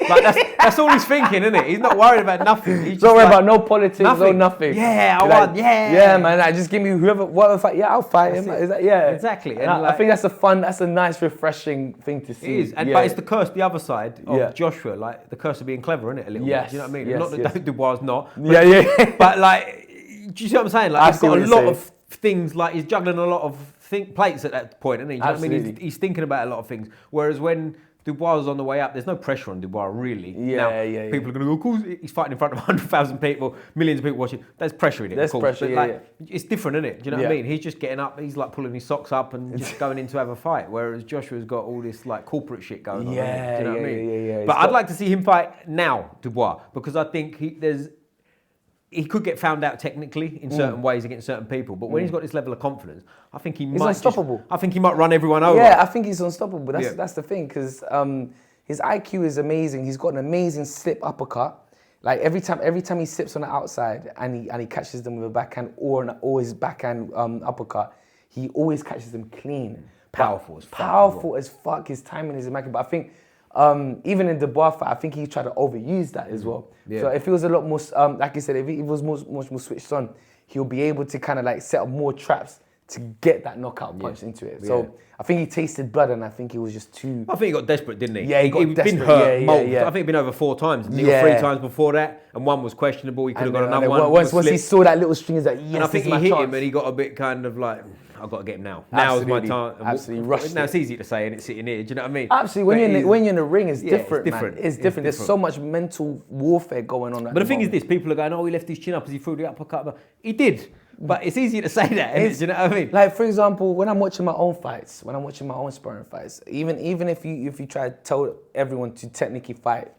Like that's all he's thinking, isn't it? He's not worried about nothing. He's not worried about no politics, no nothing. Yeah, I won. Yeah, man. Like, just give me whatever fight. Yeah, I'll fight him. Exactly. And I think that's a nice, refreshing thing to see. It is, but it's the curse, the other side of Joshua, like the curse of being clever, isn't it? A little bit. Do you know what I mean? Not that Dubois not. But like, do you see what I'm saying? Like, he's got a lot of things like he's juggling a lot of plates at that point, isn't he? Do you know what I mean? He's thinking about a lot of things. Whereas when Dubois was on the way up, there's no pressure on Dubois, really. People are going to go, of course, he's fighting in front of 100,000 people, millions of people watching. There's pressure in it, There's of course. pressure, but it's different, isn't it? Do you know what I mean? He's just getting up, he's like pulling his socks up and just going in to have a fight. Whereas Joshua's got all this like corporate shit going on. Do you know what I mean? But I'd like to see him fight now, Dubois, because I think he could get found out technically in certain ways against certain people, but when he's got this level of confidence, I think he's unstoppable. I think he might run everyone over. Yeah, I think he's unstoppable. That's the thing, because his IQ is amazing. He's got an amazing slip uppercut. Like every time he slips on the outside and he catches them with a backhand or his backhand uppercut, he always catches them clean. Powerful as fuck. His timing is immaculate. But I think even in the Dubois fight, I think he tried to overuse that as well. Yeah. So if he was a lot more, like you said, if he was much more switched on, he'll be able to kind of like set up more traps to get that knockout punch into it. So I think he tasted blood, and I think he was just too... I think he got desperate, didn't he? Yeah, he got desperate. Been hurt multiple. I think he'd been over 4 times. He got 3 times before that, and one was questionable. He could have got another one. Once he saw that little string, he's like, yes, and I think he hit him, and he got a bit kind of like, I've got to get him now. Now's my time. Absolutely rushed. Now it's easy to say, and it's sitting here. Do you know what I mean? Absolutely. When you're in the ring, it's different, man. It's different. There's so much mental warfare going on. But the thing is this: people are going, "Oh, he left his chin up as he threw the uppercut." He did, but it's easy to say that. Do you know what I mean? Like, for example, when I'm watching my own fights, when I'm watching my own sparring fights, even if you try to tell everyone to technically fight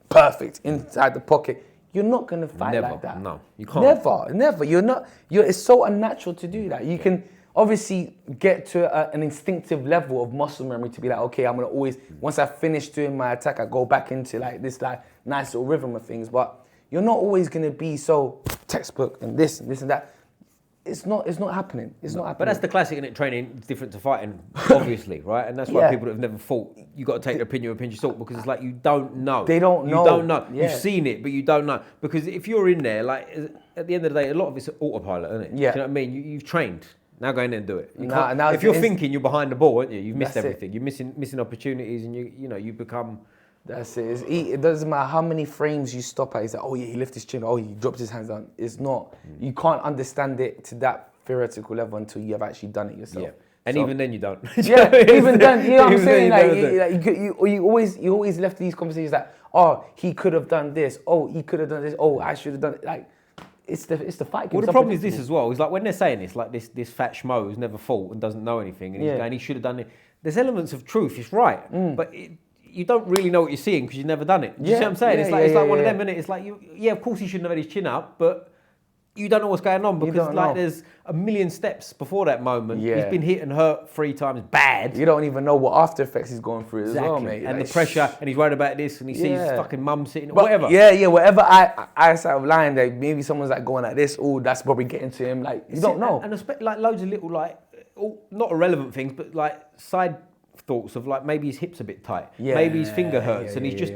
perfect inside the pocket, you're not going to fight like that. No, you can't. Never. You're not. It's so unnatural to do that. You can obviously get to an instinctive level of muscle memory to be like, okay, I'm going to always, once I finish doing my attack, I go back into like this like nice little rhythm of things. But you're not always going to be so textbook and this and that. It's not happening. It's not happening. But that's the classic, innit? Training is different to fighting, obviously, right? And that's why people that have never fought, you got to take their opinion with a pinch of salt, because it's like you don't know. They don't know. You don't know. Yeah. You've seen it, but you don't know. Because if you're in there, like at the end of the day, a lot of it's autopilot, isn't it? Yeah. Do you know what I mean? You've trained. Now go in there and do it. Now if you're thinking you're behind the ball, aren't you? You've missed everything. You're missing opportunities, and you become. That's it. It doesn't matter how many frames you stop at. It's like, oh yeah, he lifted his chin. Oh, he dropped his hands down. It's not. You can't understand it to that theoretical level until you have actually done it yourself. Yeah. And even then you don't. Yeah, even then, you know what I'm saying? You always left these conversations like, oh, he could have done this. Oh, he could have done this. Oh, I should have done it. Like, it's the fight. Well, the problem is this as well. It's like when they're saying this, like this fat schmo who's never fought and doesn't know anything, and he's going, he should have done it. There's elements of truth. It's right, but you don't really know what you're seeing because you've never done it. You see what I'm saying? It's like one of them, innit? It's like of course he shouldn't have had his chin up, but you don't know what's going on because there's a million steps before that moment. Yeah. He's been hit and hurt 3 times bad. You don't even know what after effects he's going through as well, mate. And the pressure, and he's worried about this, and he sees his fucking mum sitting, whatever. Whatever eyesight of line, like maybe someone's like going like this, oh, that's probably getting to him. Like, you don't know. And like loads of little, like, not irrelevant things, but like side thoughts of like maybe his hip's a bit tight. Yeah. Maybe his finger hurts, and he's just...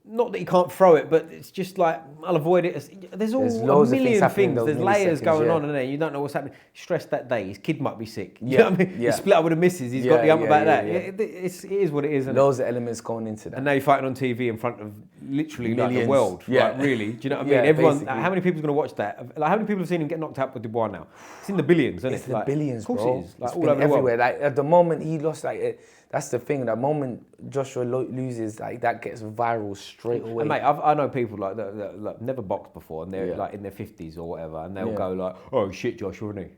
Not that he can't throw it, but it's just like, I'll avoid it. There's a million things. There's layers going on in there. You don't know what's happening. He's stressed that day. His kid might be sick. You know what I mean? He's split up with the missus. He's got the ump about that. It is what it is. Loads of elements going into that. And now you're fighting on TV in front of literally like the world. Yeah. Like, really? Do you know what I mean? Everyone. How many people are going to watch that? Like, how many people have seen him get knocked out with Dubois now? It's in the billions, isn't it? It's the billions, bro. Of course it is. Like, it's all over everywhere. Like, at the moment he lost, like, that's the thing. The moment Joshua loses, like, that gets viral straight away. And mate, I know people like that never boxed before, and they're like in their 50s or whatever, and they'll go like, "Oh shit, Joshua, isn't he?"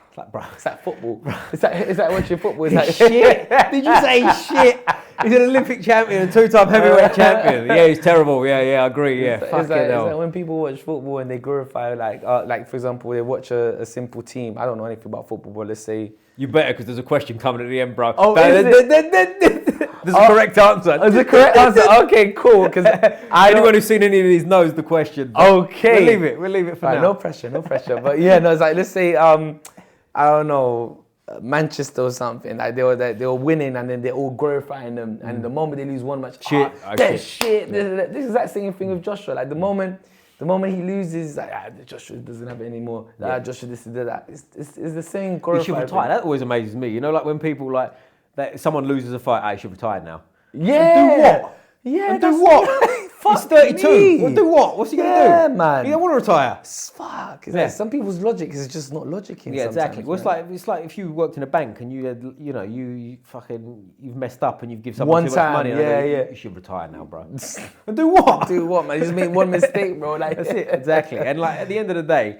It's like, bro, it's like football. Is that watching football? It's shit. Did you say shit? He's an Olympic champion and 2-time heavyweight champion. Yeah, he's terrible. Yeah, I agree. Yeah, it's like when people watch football and they glorify like for example, they watch a simple team. I don't know anything about football, but let's say. You better, because there's a question coming at the end, bro. Oh, there's a correct answer. There's a correct answer. Okay, cool. Because anyone who's seen any of these knows the question. Okay, we'll leave it for now. No pressure. But yeah, no, it's like, let's say I don't know, Manchester or something. Like they were winning, and then they're all glorifying them. And the moment they lose one match, they're shit. This is that same thing with Joshua. Like the moment he loses, like, Joshua doesn't have it anymore. Joshua this and that. It's the same glorified. He should retire. That always amazes me. You know, like when people like that, someone loses a fight, he should retire now. Yeah. And do what? Yeah. And do what? He's 32. Well, do what? What's he going to do? Yeah, man. He don't want to retire. Fuck. Some people's logic is just not logicking. Yeah, exactly. Well, it's like if you worked in a bank and you had, you've messed up and you've given someone too much money. You should retire now, bro. And do what? Do what, man? You just made one mistake, bro. Like, that's it, exactly. And like at the end of the day,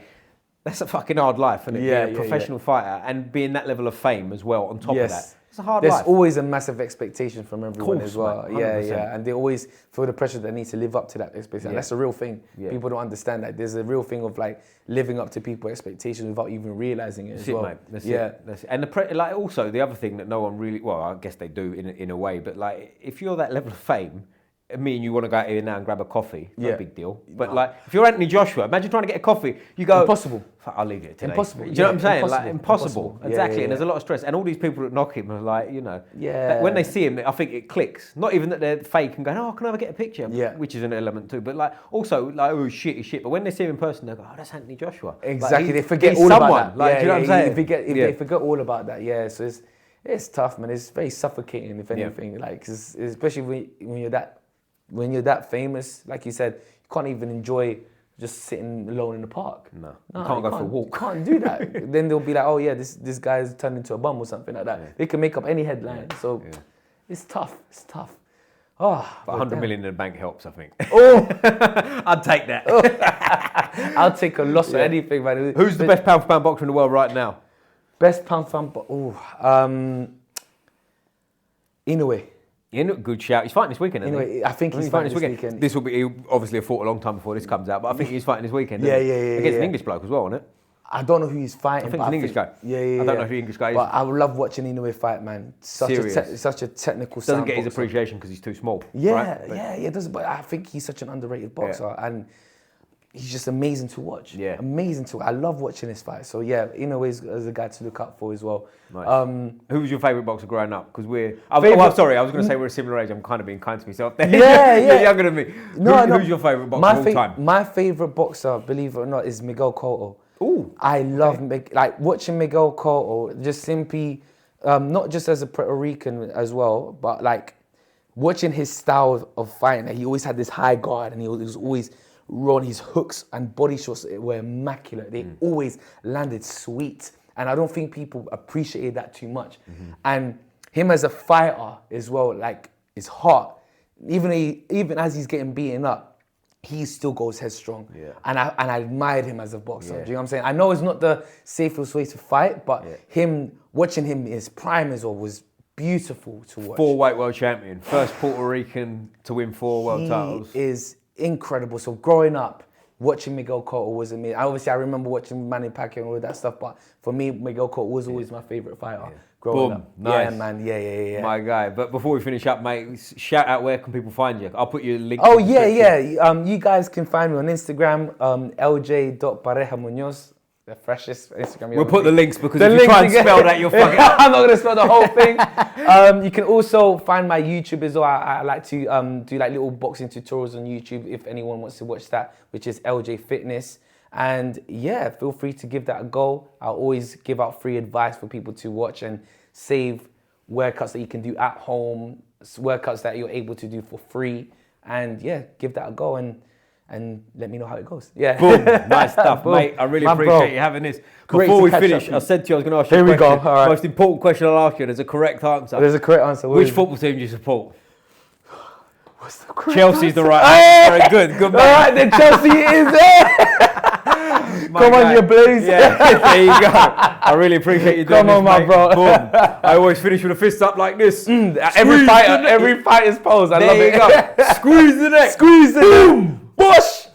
that's a fucking hard life, isn't it? Yeah, being a professional fighter and being that level of fame as well on top of that. It's a hard life. There's always a massive expectation from everyone as well. Man, yeah. And they always feel the pressure that they need to live up to that expectation. And that's a real thing. Yeah. People don't understand that. There's a real thing of like living up to people's expectations without even realizing it as well. Mate. That's it. That's it. And like also the other thing that no one really, well, I guess they do in a way, but like if you're that level of fame, me and you want to go out here now and grab a coffee, not a big deal. But like, if you're Anthony Joshua, imagine trying to get a coffee. You go, impossible. I'll leave it today. Impossible. Do you know what I'm saying? Like, impossible. Exactly. And there's a lot of stress. And all these people that knock him are like, when they see him, I think it clicks. Not even that they're fake and going, oh, can I ever get a picture? Yeah. Which is an element too. But like, also, like, oh, shit, he's shit. But when they see him in person, they go, oh, that's Anthony Joshua. Exactly. Like, they forget all about that. Like, do you know what I'm saying? They forget all about that. Yeah. So it's tough, man. It's very suffocating, if anything. Like, especially when you're that famous, like you said, you can't even enjoy just sitting alone in the park. No, you can't go for a walk. You can't do that. Then they'll be like, oh yeah, this guy's turned into a bum or something like that. Yeah. They can make up any headline. Yeah. So it's tough. It's tough. Oh, but 100 million in the bank helps, I think. Oh, I'd take that. Oh. I'll take a loss of anything, man. Who's the best pound-for-pound boxer in the world right now? Best pound-for-pound Inoue. Good shout. He's fighting this weekend, isn't he? I think he's fighting this weekend. This will be obviously fought a long time before this comes out, but I think he's fighting this weekend. Yeah. Against an English bloke as well, isn't it? I don't know who he's fighting. I think it's an English guy. Yeah. I don't know who the English guy is. But I would love watching Inoue fight, man. Such a technical. Doesn't get his appreciation because he's too small. Yeah, right? It does. But I think he's such an underrated boxer, and he's just amazing to watch. Yeah, amazing to. I love watching his fight. So yeah, Inoue is a guy to look up for as well. Nice. Who was your favourite boxer growing up? Because sorry, I was going to say we're a similar age. I'm kind of being kind to myself there. Yeah. You're younger than me. Who's your favourite boxer of all time? My favourite boxer, believe it or not, is Miguel Cotto. Ooh. I love watching Miguel Cotto, just simply, not just as a Puerto Rican as well, but like watching his style of fighting. Like, he always had this high guard, and he was always rolling. His hooks and body shots were immaculate. They always landed sweet. And I don't think people appreciated that too much. Mm-hmm. And him as a fighter as well, like his heart, even as he's getting beaten up, he still goes headstrong. Yeah. And I admired him as a boxer. Yeah. Do you know what I'm saying? I know it's not the safest way to fight, but watching him in his prime as well was beautiful to watch. 4-weight world champion, first Puerto Rican to win 4 world titles. He is incredible. So growing up, watching Miguel Cotto was amazing. I remember watching Manny Pacquiao and all that stuff, but for me, Miguel Cotto was always my favourite fighter growing up. Nice. Yeah, man. Yeah. My guy. But before we finish up, mate, shout out where can people find you? I'll put you a link. Oh, yeah. You guys can find me on Instagram, lj.pareja Munoz. The freshest Instagram. We'll put the links because if you try and spell that, you'll fucking... I'm not going to spell the whole thing. You can also find my YouTube as well. I like to do like little boxing tutorials on YouTube if anyone wants to watch that, which is LJ Fitness. And yeah, feel free to give that a go. I'll always give out free advice for people to watch and save workouts that you can do at home, workouts that you're able to do for free. And yeah, give that a go and let me know how it goes. Yeah. Boom. Nice stuff, mate. I really appreciate you having this. Before we finish, I said to you I was going to ask you a question. Here we go. All right. Most important question I'll ask you. There's a correct answer. There's a correct answer. Which football team do you support? What's the correct Chelsea's answer? the right answer. Very good. Good man. All right, then Chelsea is there. Come on, you Blues. Yeah, there you go. I really appreciate you doing this, my bro. Boom. I always finish with a fist up like this. Every fighter's pose. I love it. There you go. Squeeze the neck. Squeeze the neck. Boom. Bush.